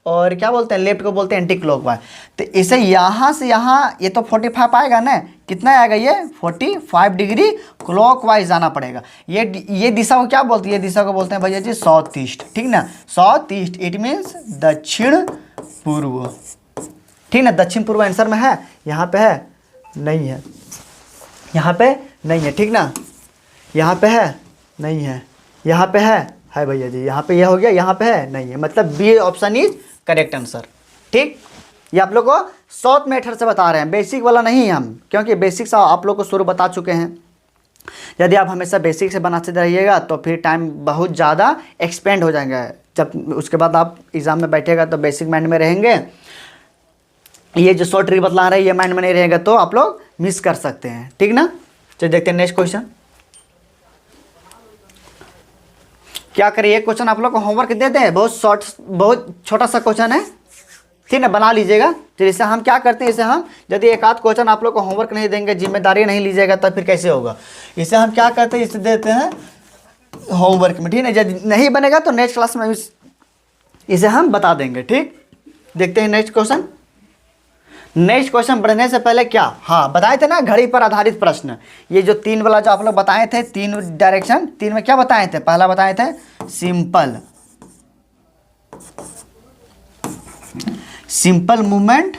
और क्या बोलते हैं? लेफ्ट को बोलते हैं एंटी क्लॉकवाइज। तो इसे यहाँ से यहाँ ये तो 45 आएगा ना, कितना आएगा? ये 45 डिग्री क्लॉकवाइज जाना पड़ेगा। ये दिशा को क्या बोलते हैं? ये दिशा को बोलते हैं भैया जी साउथ ईस्ट, ठीक ना। साउथ ईस्ट, इट मीन्स दक्षिण पूर्व, ठीक ना। दक्षिण पूर्व आंसर में है, यहाँ पे है नहीं है, यहाँ पे नहीं है, ठीक ना। यहाँ पे है नहीं है, यहाँ पे है भैया जी, यहाँ पे ये हो गया, यहाँ पे है नहीं है, मतलब B option is correct answer, ठीक। ये आप लोग को शॉर्ट मेथड से बता रहे हैं, बेसिक वाला नहीं हम, क्योंकि बेसिक से आप लोग को शुरू बता चुके हैं। यदि आप हमेशा बेसिक से बनाते रहिएगा तो फिर टाइम बहुत ज़्यादा एक्सपेंड हो जाएगा। जब उसके बाद आप एग्ज़ाम में बैठेगा तो बेसिक माइंड में रहेंगे। ये जो शॉर्ट ट्रिक बतला रहे हैं ये माइंड में नहीं रहेगा तो आप लोग मिस कर सकते हैं, ठीक ना। चलिए देखते हैं नेक्स्ट क्वेश्चन। क्या करें, ये क्वेश्चन आप लोग को होमवर्क दे दें, बहुत शॉर्ट, बहुत छोटा सा क्वेश्चन है, ठीक ना, बना लीजिएगा। तो इसे हम क्या करते हैं, इसे हम यदि एक आध क्वेश्चन आप लोग को होमवर्क नहीं देंगे, जिम्मेदारी नहीं लीजिएगा, तो फिर कैसे होगा। इसे हम क्या करते हैं, इसे देते हैं होमवर्क में, ठीक है। यदि नहीं बनेगा तो नेक्स्ट क्लास में इसे हम बता देंगे, ठीक। देखते हैं नेक्स्ट क्वेश्चन। नेक्स्ट क्वेश्चन बढ़ने से पहले क्या, हाँ बताए थे ना घड़ी पर आधारित प्रश्न। ये जो 3 वाला जो आप लोग बताए थे, 3 डायरेक्शन, 3 में क्या बताए थे? पहला बताए थे सिंपल मूवमेंट,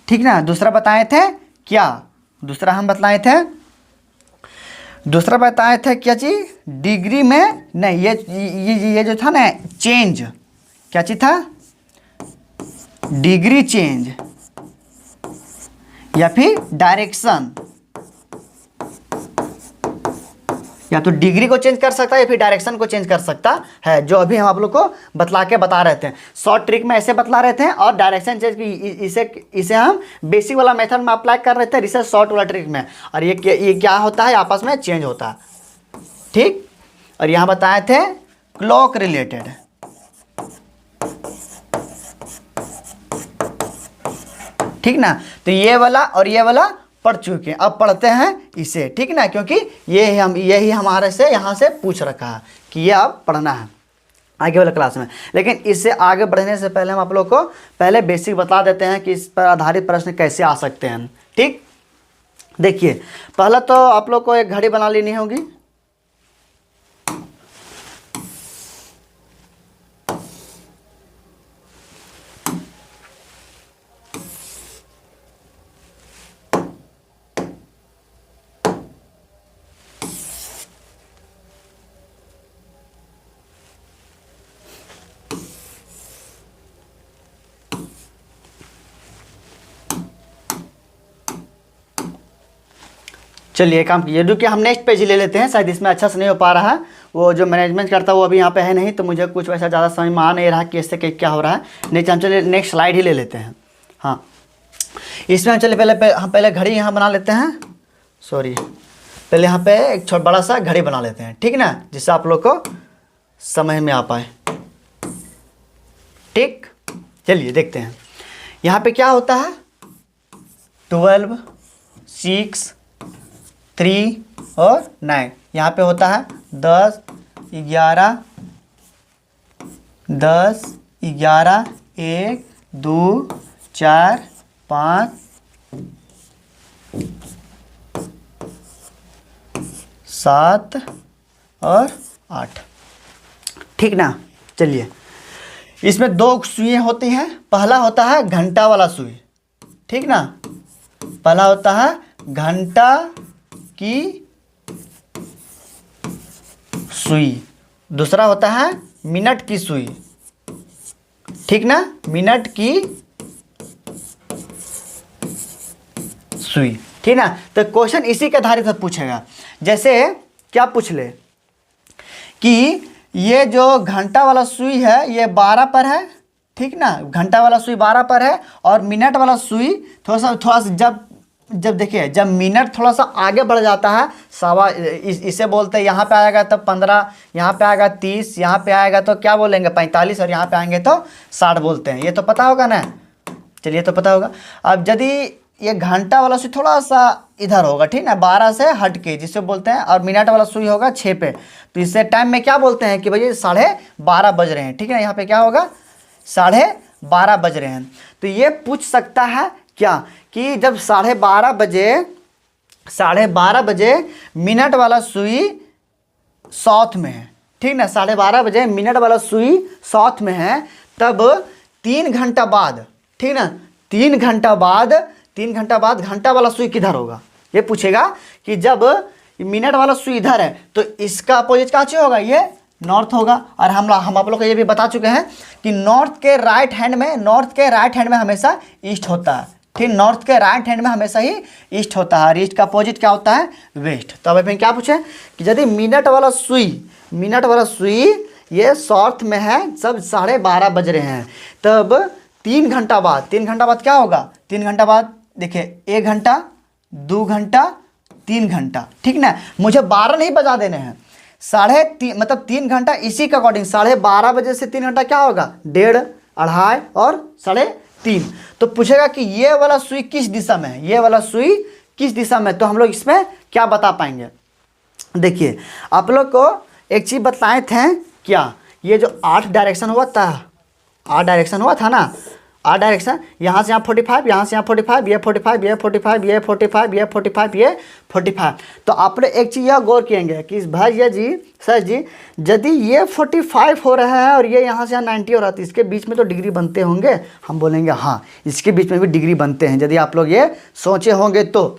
ठीक ना। दूसरा बताए थे क्या? दूसरा हम बताए थे क्या चीज? डिग्री में नहीं, ये जो था ना चेंज, क्या चीज था? डिग्री चेंज या फिर डायरेक्शन, या तो डिग्री को चेंज कर सकता है या फिर डायरेक्शन को चेंज कर सकता है, जो अभी हम आप लोग को बता रहे थे। शॉर्ट ट्रिक में ऐसे बतला रहे थे और डायरेक्शन चेंज की इसे हम बेसिक वाला मेथड में अप्लाई कर रहे थे रिसर्च शॉर्ट वाला ट्रिक में, और ये क्या होता है, आपस में चेंज होता है, ठीक। और यहाँ बताए थे क्लॉक रिलेटेड, ठीक ना। तो ये वाला और ये वाला पढ़ चुके हैं, अब पढ़ते हैं इसे, ठीक ना, क्योंकि यही हमारे से यहाँ से पूछ रखा है कि ये अब पढ़ना है आगे वाले क्लास में। लेकिन इससे आगे बढ़ने से पहले हम आप लोग को पहले बेसिक बता देते हैं कि इस पर आधारित प्रश्न कैसे आ सकते हैं, ठीक। देखिए, पहला तो आप लोग को एक घड़ी बना लेनी होगी, चलिए काम कीजिए। रुकिए, हम नेक्स्ट पेज ले लेते हैं, शायद इसमें अच्छा से नहीं हो पा रहा है, वो जो मैनेजमेंट करता है वो अभी यहाँ पे है नहीं, तो मुझे कुछ वैसा ज़्यादा समझ में आ नहीं रहा कि इससे क्या हो रहा है। नेक्स्ट हम चलिए नेक्स्ट स्लाइड ही ले लेते हैं। हाँ, इसमें हम चलिए पहले घड़ी यहाँ बना लेते हैं, सॉरी, पहले यहाँ पे एक बड़ा सा घड़ी बना लेते हैं, ठीक ना, जिससे आप लोग को समझ में आ पाए, ठीक। चलिए देखते हैं यहाँ पे क्या होता है, 12, 6, 3 और 9। यहाँ पे होता है 10, 11, 10, 11, 1, 2, 4, 5, 7 और 8, ठीक ना। चलिए, इसमें 2 सुइयाँ होती हैं। पहला होता है घंटा वाला सुई, ठीक ना, पहला होता है घंटा की सुई, दूसरा होता है मिनट की सुई, ठीक ना, मिनट की सुई, ठीक ना। तो क्वेश्चन इसी के आधारित पूछेगा। जैसे क्या पूछ ले कि ये जो घंटा वाला सुई है ये 12 पर है, ठीक ना, घंटा वाला सुई 12 पर है, और मिनट वाला सुई थोड़ा सा जब देखिए, जब मिनट थोड़ा सा आगे बढ़ जाता है, इसे बोलते हैं, यहाँ पे आएगा तो 15, यहाँ पे आएगा 30, यहाँ पे आएगा तो क्या बोलेंगे 45, और यहाँ पे आएंगे तो 60 बोलते हैं। ये तो पता होगा ना, चलिए तो पता होगा। अब यदि ये घंटा वाला सुई थोड़ा सा इधर होगा, ठीक ना, 12 से हट के जिसे बोलते हैं, और मिनट वाला सुई होगा 6 पे, तो इससे टाइम में क्या बोलते हैं कि भाई 12:30 बज रहे हैं, ठीक है। यहाँ पे क्या होगा, 12:30 बज रहे हैं। तो ये पूछ सकता है क्या कि जब 12:30 बजे मिनट वाला सुई साउथ में है, ठीक ना, 12:30 बजे मिनट वाला सुई साउथ में है, तब 3 घंटा बाद, ठीक ना, 3 घंटा बाद घंटा वाला सुई किधर होगा, ये पूछेगा कि जब मिनट वाला सुई इधर है तो इसका अपोजिट कहाँ से होगा, ये नॉर्थ होगा। और हम आप लोग को ये भी बता चुके हैं कि नॉर्थ के राइट हैंड में हमेशा ईस्ट होता है, ठीक, नॉर्थ के राइट हैंड में हमेशा ही ईस्ट होता है, और ईस्ट का अपोजिट क्या होता है, वेस्ट। तो अब क्या पूछे कि यदि मिनट वाला सुई ये साउथ में है, सब 12:30 बज रहे हैं, तब 3 घंटा बाद क्या होगा, 3 घंटा बाद देखिए 1 घंटा, 2 घंटा, 3 घंटा, ठीक ना। मुझे 12 नहीं बजा देने हैं, 3:30 मतलब 3 घंटा, इसी के अकॉर्डिंग 12:30 बजे से 3 घंटा क्या होगा, 1.5, 2.5 और 3:30। तो पूछेगा कि ये वाला सुई किस दिशा में है, ये वाला सुई किस दिशा में, तो हम लोग इसमें क्या बता पाएंगे। देखिए, आप लोग को एक चीज़ बताए थे क्या, ये जो 8 डायरेक्शन हुआ था, 8 डायरेक्शन हुआ था ना, 8 डायरेक्शन, यहाँ से यहाँ 45, यहाँ से यहाँ 45, ये 45, ये 45, ये 45, ये 45, ये 45। तो आपने एक चीज़ यह गौर किएंगे कि भैया जी, सर जी, यदि ये 45 हो रहा है और ये यहाँ से यहाँ 90 हो रहा है, तो इसके बीच में तो डिग्री बनते होंगे। हम बोलेंगे हाँ, इसके बीच में भी डिग्री बनते हैं, यदि आप लोग ये सोचे होंगे तो।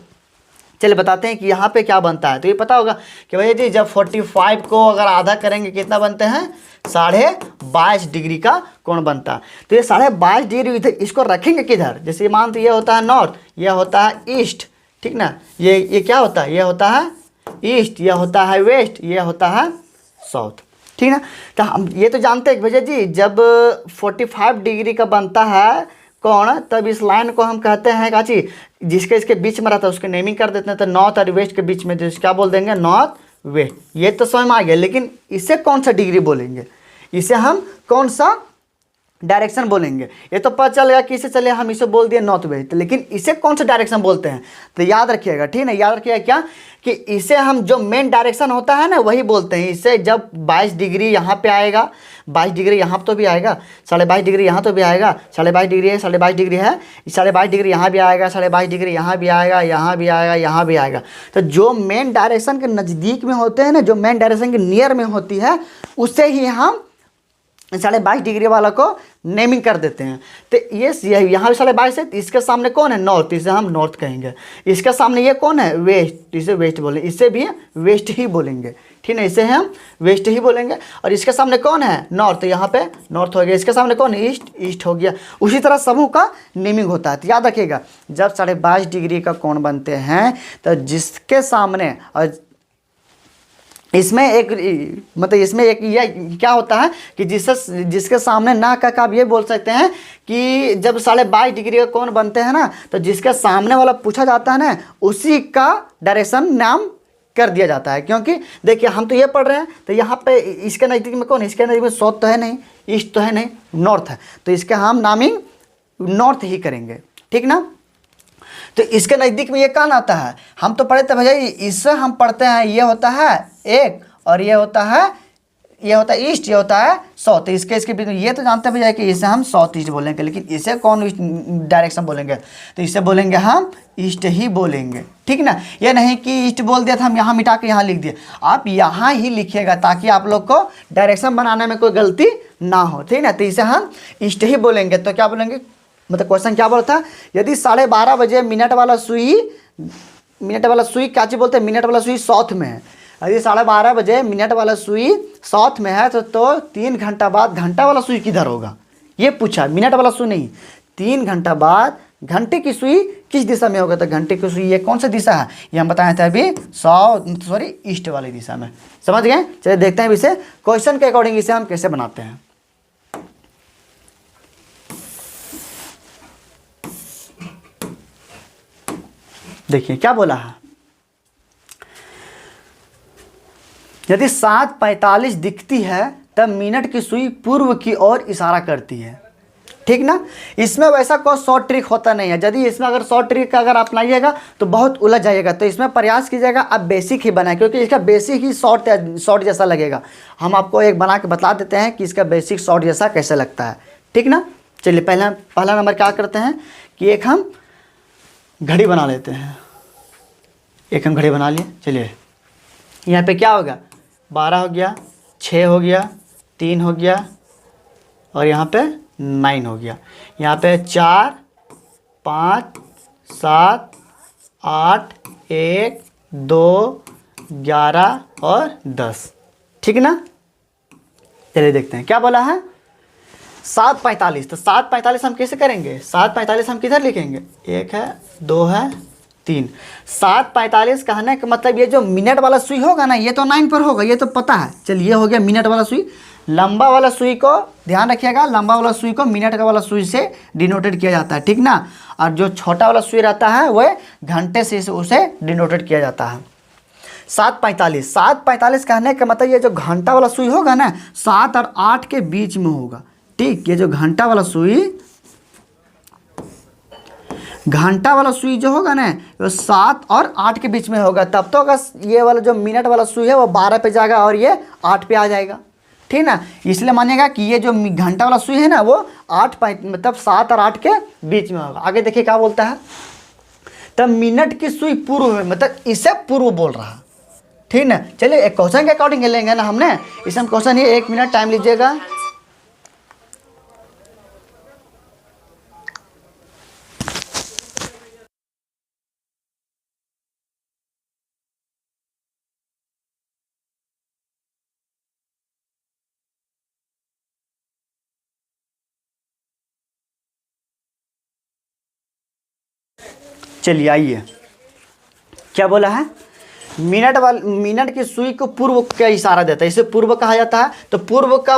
चलिए बताते हैं कि यहाँ पे क्या बनता है। तो ये पता होगा कि भैया जी जब 45 को अगर आधा करेंगे कितना बनते हैं 22.5 डिग्री का कोण बनता है। तो ये 22.5 डिग्री इधर इसको रखेंगे किधर, जैसे मानते ये होता है नॉर्थ, यह होता है ईस्ट, ठीक ना, ये क्या होता है, ये होता है ईस्ट, यह होता है वेस्ट, यह होता है साउथ, ठीक ना। तो हम ये तो जानते हैं भैया जी जब 45 डिग्री का बनता है कौन, तब इस लाइन को हम कहते हैं काची, जिसके इसके बीच में रहता है उसके नेमिंग कर देते हैं। तो नॉर्थ और वेस्ट के बीच में जो क्या बोल देंगे, नॉर्थ वेस्ट, ये तो समझ में आ गया। लेकिन इसे कौन सा डिग्री बोलेंगे, इसे हम कौन सा डायरेक्शन बोलेंगे, ये तो पता चल गया कि इसे चले हम इसे बोल दिए नॉर्थ वेस्ट, लेकिन इसे कौन सा डायरेक्शन बोलते हैं, तो याद रखिएगा, ठीक है, याद रखिएगा क्या कि इसे हम जो मेन डायरेक्शन होता है ना वही बोलते हैं। इसे जब 22 डिग्री यहाँ पे आएगा, 22 डिग्री यहाँ तो भी आएगा, 22.5 डिग्री यहाँ तो भी आएगा, 22.5 डिग्री है, 22.5 डिग्री है, 22.5 डिग्री यहाँ भी आएगा, 22.5 डिग्री यहाँ भी आएगा, यहाँ भी आएगा, यहाँ भी आएगा। तो जो मेन डायरेक्शन के नज़दीक में होते हैं ना, जो मेन डायरेक्शन के नियर में होती है, उससे ही हम 22.5 डिग्री वाला को नेमिंग कर देते हैं। तो ये यहाँ भी 22.5 है, तो इसके सामने कौन है, नॉर्थ, इसे हम नॉर्थ कहेंगे। इसके सामने ये कौन है, वेस्ट, इसे वेस्ट बोलेंगे, इसे भी वेस्ट ही बोलेंगे, ठीक है, इसे हम वेस्ट ही बोलेंगे। और इसके सामने कौन है, नॉर्थ, तो यहाँ पे नॉर्थ हो गया। इसके सामने कौन है, ईस्ट, ईस्ट हो गया। उसी तरह समूह का नेमिंग होता है। तो याद रखिएगा जब 22.5 डिग्री का कोण बनते हैं तो जिसके सामने, और इसमें एक मतलब इसमें एक ये क्या होता है कि जिसके सामने ना का आप ये बोल सकते हैं कि जब 22.5 डिग्री का कोण बनते हैं ना, तो जिसके सामने वाला पूछा जाता है ना उसी का डायरेक्शन नाम कर दिया जाता है। क्योंकि देखिए हम तो ये पढ़ रहे हैं, तो यहाँ पे इसके नज़दीक में कौन है, इसके नज़दीक में साउथ तो है नहीं, ईस्ट तो है नहीं, नॉर्थ है, तो इसके हम नामिंग नॉर्थ ही करेंगे, ठीक ना। तो इसके नज़दीक में ये कौन आता है, हम तो पढ़े थे भैया, इससे हम पढ़ते हैं ये होता है एक, और ये होता है ईस्ट, ये होता है साउथ। तो इसके बीच में ये तो जानते हैं भैया कि इसे हम साउथ ईस्ट बोलेंगे, लेकिन इसे कौन डायरेक्शन बोलेंगे, तो इसे बोलेंगे हम ईस्ट ही बोलेंगे, ठीक ना। ये नहीं कि ईस्ट बोल दिया था हम यहाँ मिटा के यहाँ लिख दिए, आप यहाँ ही लिखिएगा ताकि आप लोग को डायरेक्शन बनाने में कोई गलती ना हो, ठीक ना। तो इसे हम ईस्ट ही बोलेंगे। तो क्या बोलेंगे, मतलब क्वेश्चन क्या बोलता है, यदि 12:30 बजे मिनट वाला सुई क्या चीज़ बोलते हैं, मिनट वाला सुई साउथ में है, यदि 12:30 बजे मिनट वाला सुई साउथ में है तो 3 घंटा बाद घंटा वाला सुई किधर होगा, ये पूछा, मिनट वाला सुई नहीं, 3 घंटा बाद घंटे की सुई किस दिशा में होगा। तो घंटे की सुई ये कौन सा दिशा है, ये हम बताए थे अभी ईस्ट वाली दिशा में, समझ गए। चलिए देखते हैं इसे क्वेश्चन के अकॉर्डिंग इसे हम कैसे बनाते हैं। देखिए क्या बोला है, यदि 7:45 दिखती है तब मिनट की सुई पूर्व की ओर इशारा करती है, ठीक ना। इसमें वैसा कोई शॉर्ट ट्रिक होता नहीं है, यदि इसमें अगर शॉर्ट ट्रिक अगर अपनाइएगा तो बहुत उलझ जाइएगा। तो इसमें प्रयास कीजिएगा आप बेसिक ही बनाए, क्योंकि इसका बेसिक ही शॉर्ट जैसा लगेगा। हम आपको एक बना के बता देते हैं कि इसका बेसिक शॉर्ट जैसा कैसे लगता है, ठीक ना। चलिए पहला नंबर क्या करते हैं कि एक हम घड़ी बना लेते हैं, एक हम घड़ी बना लिए। चलिए यहाँ पे क्या होगा, 12 हो गया, 6 हो गया, 3 हो गया, और यहाँ पे 9 हो गया। यहाँ पे 4, 5, 7, 8, 1, 2, 11 और 10, ठीक ना। चलिए देखते हैं क्या बोला है, 7:45। तो 7:45 हम कैसे करेंगे, 7:45 हम किधर लिखेंगे, 1 है, 2 है, 3। 7:45 कहने का मतलब ये जो मिनट वाला सुई होगा ना, ये तो 9 पर होगा, ये तो पता है। चलिए ये हो गया मिनट वाला सुई। लंबा वाला सुई को ध्यान रखिएगा, लंबा वाला सुई को मिनट का वाला सुई से डिनोटेड किया जाता है, ठीक ना। और जो छोटा वाला सुई रहता है वह घंटे से उसे डिनोटेड किया जाता है। 7:45 कहने का मतलब ये जो घंटा वाला सुई होगा ना 7 और 8 के बीच में होगा, ठीक। ये जो घंटा वाला सुई जो होगा ना वो 7 और 8 के बीच में होगा। तब तो अगर ये वाला जो मिनट वाला सुई है वो 12 पे जाएगा और ये 8 पे आ जाएगा, ठीक ना। इसलिए मानिएगा कि ये जो घंटा वाला सुई है ना वो 8 मतलब 7 और 8 के बीच में होगा। आगे देखिए क्या बोलता है, तब मिनट की सुई पूर्व में, मतलब इसे पूर्व बोल रहा, ठीक ना। चलिए एक क्वेश्चन के अकॉर्डिंग लेंगे ना हमने, इसे हम क्वेश्चन ये 1 मिनट टाइम लीजिएगा। चलिए आइए, क्या बोला है, मिनट की सुई को पूर्व का इशारा देता है, इसे पूर्व कहा जाता है। तो पूर्व का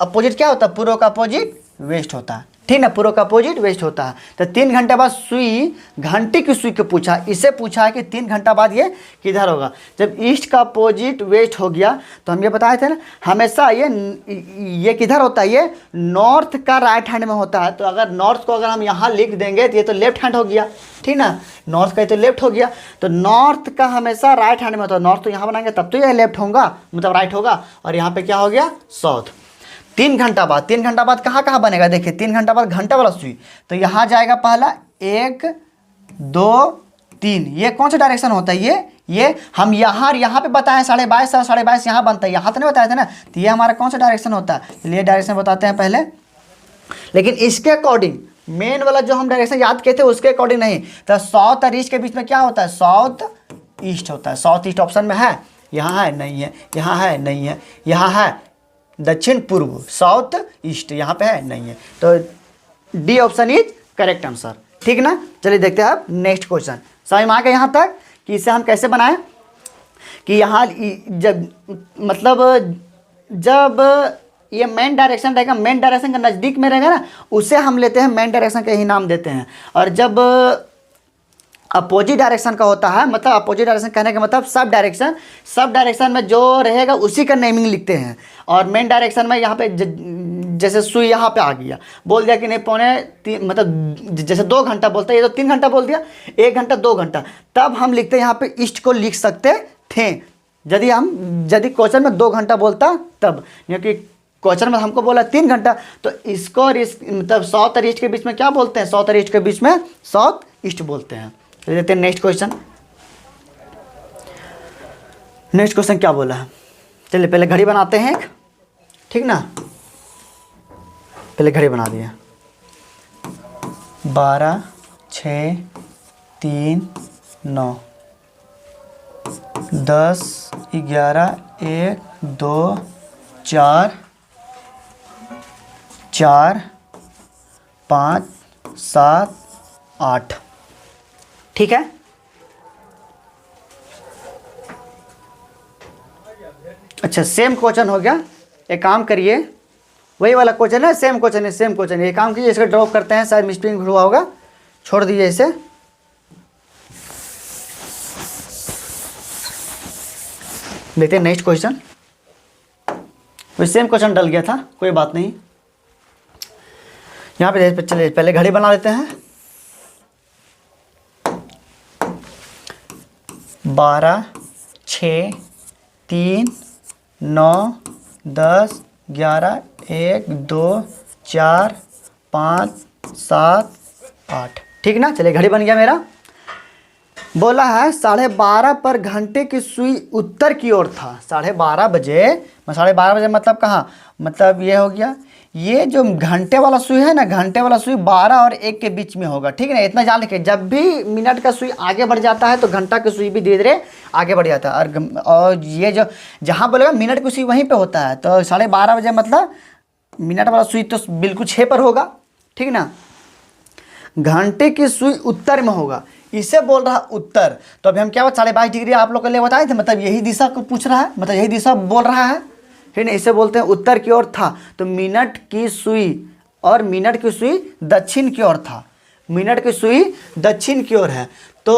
अपोजिट क्या होता है, पूर्व का अपोजिट वेस्ट होता है, ठीक ना, पूर्व का अपोजिट वेस्ट होता है। तो 3 घंटे बाद सुई, घंटे की सुई को पूछा, इसे पूछा है कि 3 घंटा बाद ये किधर होगा। जब ईस्ट का अपोजिट वेस्ट हो गया तो हम ये बताए थे ना, हमेशा ये किधर होता है, ये नॉर्थ का राइट हैंड में होता है। तो अगर नॉर्थ को अगर हम यहाँ लिख देंगे तो ये तो लेफ्ट हैंड हो गया, ठीक ना, नॉर्थ का ये तो लेफ्ट हो गया। तो नॉर्थ का हमेशा राइट हैंड में होता है, नॉर्थ तो यहाँ बनाएंगे तब तो ये लेफ्ट होगा, मतलब राइट होगा, और यहाँ पे क्या हो गया, साउथ। 3 घंटा बाद, 3 घंटा बाद कहाँ कहाँ बनेगा, देखिए 3 घंटा बाद घंटा वाला सुई, तो यहाँ जाएगा पहला 1 2 3, ये कौन सा डायरेक्शन होता है, ये हम यहाँ पे बताएं 22.5 और 22.5 यहाँ बनता है, यहाँ तो नहीं बताया था ना। तो ये हमारा कौन सा डायरेक्शन होता है, चलिए डायरेक्शन बताते हैं पहले, लेकिन इसके अकॉर्डिंग मेन वाला जो हम डायरेक्शन याद किए थे उसके अकॉर्डिंग नहीं। तो साउथ और ईस्ट के बीच में क्या होता है, साउथ ईस्ट होता है। साउथ ईस्ट ऑप्शन में है, यहाँ है नहीं है, यहाँ है नहीं है, यहाँ है दक्षिण पूर्व, साउथ ईस्ट यहाँ पे है नहीं है। तो D option is correct answer, ठीक ना। चलिए देखते हैं अब नेक्स्ट क्वेश्चन। समझ में आ गया यहाँ तक कि इसे हम कैसे बनाएं, कि यहाँ जब मतलब जब ये मेन डायरेक्शन रहेगा, मेन डायरेक्शन का नज़दीक में रहेगा ना, उसे हम लेते हैं मेन डायरेक्शन का ही नाम देते हैं। और जब अपोजिट डायरेक्शन का होता है, मतलब अपोजिट डायरेक्शन कहने का मतलब सब डायरेक्शन में जो रहेगा उसी का नेमिंग लिखते हैं। और मेन डायरेक्शन में यहाँ पे जैसे सुई यहाँ पे आ गया, बोल दिया कि नहीं मतलब जैसे 2 घंटा बोलता है, ये तो 3 घंटा बोल दिया, 1 घंटा 2 घंटा, तब हम लिखते हैं यहाँ पे ईस्ट को लिख सकते थे, यदि क्वेश्चन में 2 घंटा बोलता तब, क्योंकि क्वेश्चन में हमको बोला 3 घंटा। तो इसको और इस मतलब साउथ और ईस्ट के बीच में क्या बोलते हैं, साउथ और ईस्ट के बीच में साउथ ईस्ट बोलते हैं। तो देखते हैं नेक्स्ट क्वेश्चन। नेक्स्ट क्वेश्चन क्या बोला है, चलिए पहले घड़ी बनाते हैं एक, ठीक ना, पहले घड़ी बना दिया। 12 6 3 9 10 11 1 2 4 4 5 7 8, ठीक है। अच्छा सेम क्वेश्चन हो गया, एक काम करिए, वही वाला क्वेश्चन है, सेम क्वेश्चन है, एक काम कीजिए, इसको ड्रॉप करते हैं, शायद मिस्टेक हुआ होगा, छोड़ दीजिए इसे। देखते हैं नेक्स्ट क्वेश्चन, वही सेम क्वेश्चन डल गया था, कोई बात नहीं। यहाँ पे चलिए पहले घड़ी बना लेते हैं। 12 6 3 9 10 11 1 2 4 5 7 8, ठीक ना। चलिए घड़ी बन गया मेरा। बोला है 12:30 पर घंटे की सुई उत्तर की ओर था। 12:30 बजे, 12:30 बजे मतलब कहाँ, मतलब ये हो गया, ये जो घंटे वाला सुई है ना, घंटे वाला सुई 12 और 1 के बीच में होगा, ठीक है ना। इतना जान रखिए, जब भी मिनट का सुई आगे बढ़ जाता है तो घंटा की सुई भी धीरे धीरे आगे बढ़ जाता है। और ये जो जहाँ बोलेगा मिनट की सुई वहीं पे होता है। तो 12:30 बजे मतलब मिनट वाला सुई तो बिल्कुल 6 पर होगा, ठीक ना। घंटे की सुई उत्तर में होगा, इसे बोल रहा उत्तर। तो अभी हम क्या 22.5 डिग्री आप लोग के लिए बताए थे, मतलब यही दिशा को पूछ रहा है, मतलब यही दिशा बोल रहा है, ठीक है। इसे बोलते हैं उत्तर की ओर था। तो मिनट की सुई, और मिनट की सुई दक्षिण की ओर था, मिनट की सुई दक्षिण की ओर है। तो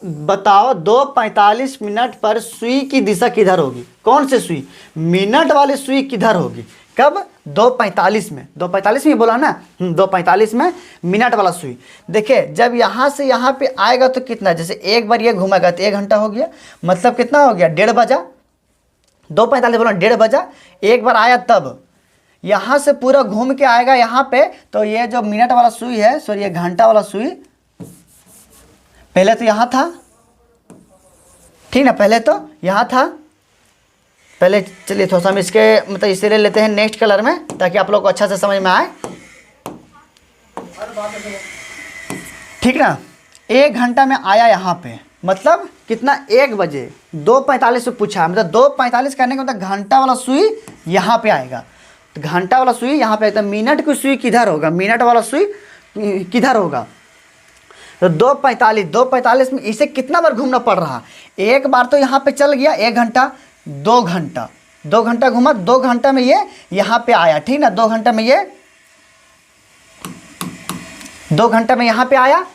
बताओ 2:45 मिनट पर सुई की दिशा किधर होगी, कौन से सुई, मिनट वाली सुई किधर होगी, कब, 2:45 में, 2:45 में बोला ना, 2:45 में मिनट वाला सुई। देखिए जब यहाँ से यहाँ पे आएगा तो कितना, जैसे एक बार ये घूमेगा तो 1 घंटा हो गया, मतलब कितना हो गया, 1:30 बजा। 2:45 बोला 1:30 बजा, एक बार आया तब यहाँ से पूरा घूम के आएगा यहाँ पे। तो ये जो मिनट वाला सुई है, सॉरी ये घंटा वाला सुई, पहले तो यहाँ था, ठीक ना, पहले तो यहाँ था। पहले चलिए थोड़ा सा हम इसके मतलब इसे ले लेते हैं नेक्स्ट कलर में, ताकि आप लोग को अच्छा से समझ में आए, ठीक ना। 1 घंटा में आया यहाँ पे, मतलब कितना, 1 बजे, 2:45 से पूछा, मतलब 2:45 करने का मतलब घंटा वाला सुई यहाँ पे आएगा। तो घंटा वाला सुई यहाँ पे आएगा, मिनट की सुई किधर होगा, मिनट वाला सुई किधर होगा, तो 2:45 में इसे कितना बार घूमना पड़ रहा? एक बार तो यहाँ पे चल गया 1 घंटा, 2 घंटा, 2 घंटा घूमा, 2 घंटा में ये यहाँ पे आया, ठीक ना, 2 घंटा में ये 2 घंटा में यहाँ पे आया,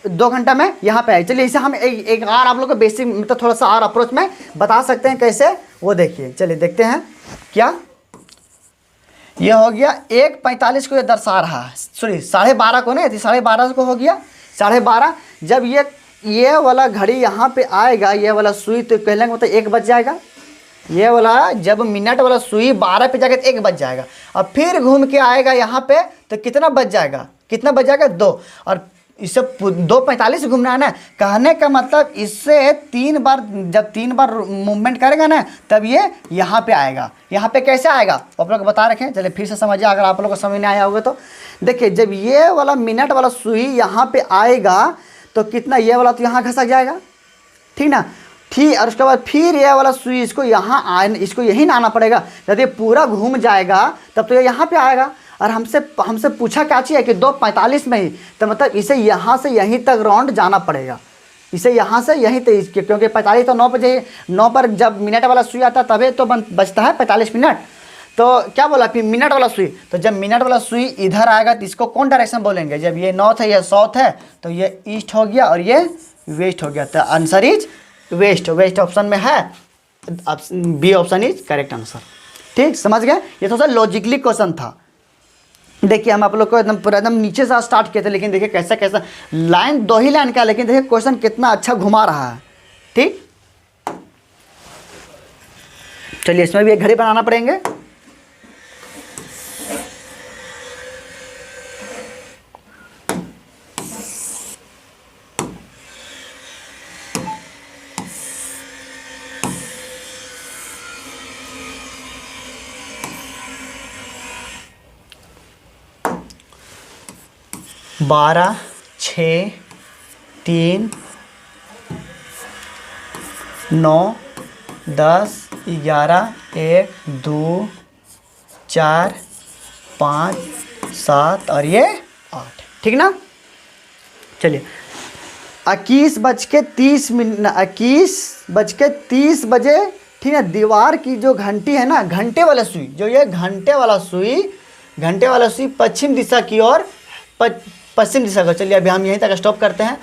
2 घंटा में यहाँ पे आया। चलिए इसे हम एक और आप लोग को बेसिक मतलब थोड़ा सा और अप्रोच में बता सकते हैं कैसे, वो देखिए। चलिए देखते हैं क्या ये हो गया। 1:45 को ये दर्शा रहा है, सॉरी 12:30 को नहीं, 12:30 को हो गया 12:30। जब ये वाला घड़ी यहाँ पे आएगा, ये वाला सुई, तो कहने का मतलब 1 बज जाएगा। ये वाला जब मिनट वाला सुई 12 पे जाएगा तो 1 बज जाएगा। अब फिर घूम के आएगा यहाँ पे तो कितना बज जाएगा, कितना बज जाएगा 2। और इससे 2:45 घूमना है ना, कहने का मतलब इससे 3 बार, जब 3 बार मूवमेंट करेगा ना तब ये यहाँ पे आएगा। यहाँ पे कैसे आएगा आप लोग बता रखे, चलिए फिर से समझिए अगर आप लोग को समझ नहीं आया होगा तो। देखिए जब ये वाला मिनट वाला सुई यहाँ पे आएगा तो कितना, ये वाला तो यहाँ घसक जाएगा, ठीक ना, ठीक। और उसके बाद फिर ये वाला सुई इसको यहाँ इसको यहीं ना आना पड़ेगा। जब ये पूरा घूम जाएगा तब तो ये यहाँ पे आएगा। और हमसे पूछा क्या चाहिए कि 2:45 में ही, तो मतलब इसे यहाँ से यहीं तक राउंड जाना पड़ेगा, इसे यहाँ से यहीं तक, क्योंकि 45 तो 9 बजे, 9 पर जब मिनट वाला सुई आता तभी तो बचता है 45 मिनट। तो क्या बोला फिर मिनट वाला सुई, तो जब मिनट वाला सुई इधर आएगा तो इसको कौन डायरेक्शन बोलेंगे, जब ये नॉर्थ है ये साउथ है तो ये ईस्ट हो गया और ये वेस्ट हो गया। तो answer is west, west option में है, B option is correct answer. ठीक, समझ गए। ये थोड़ा सा लॉजिकली क्वेश्चन था। देखिए हम आप लोग को एकदम पूरा एकदम नीचे से स्टार्ट किए थे, लेकिन देखिए कैसा कैसा लाइन, 2 ही लाइन का, लेकिन देखिए क्वेश्चन कितना अच्छा घुमा रहा है। ठीक, चलिए इसमें भी एक घड़ी बनाना पड़ेंगे। बारह, 6, 3, 9, 10, 11, 1, 2, 4, 5, 7 और ये 8। ठीक ना। चलिए 21:30 बजे, ठीक है, दीवार की जो घंटी है ना, घंटे वाला सुई, जो ये घंटे वाला सुई पश्चिम दिशा की ओर, पश्चिम दिशा को। चलिए अभी हम यहीं तक स्टॉप करते हैं।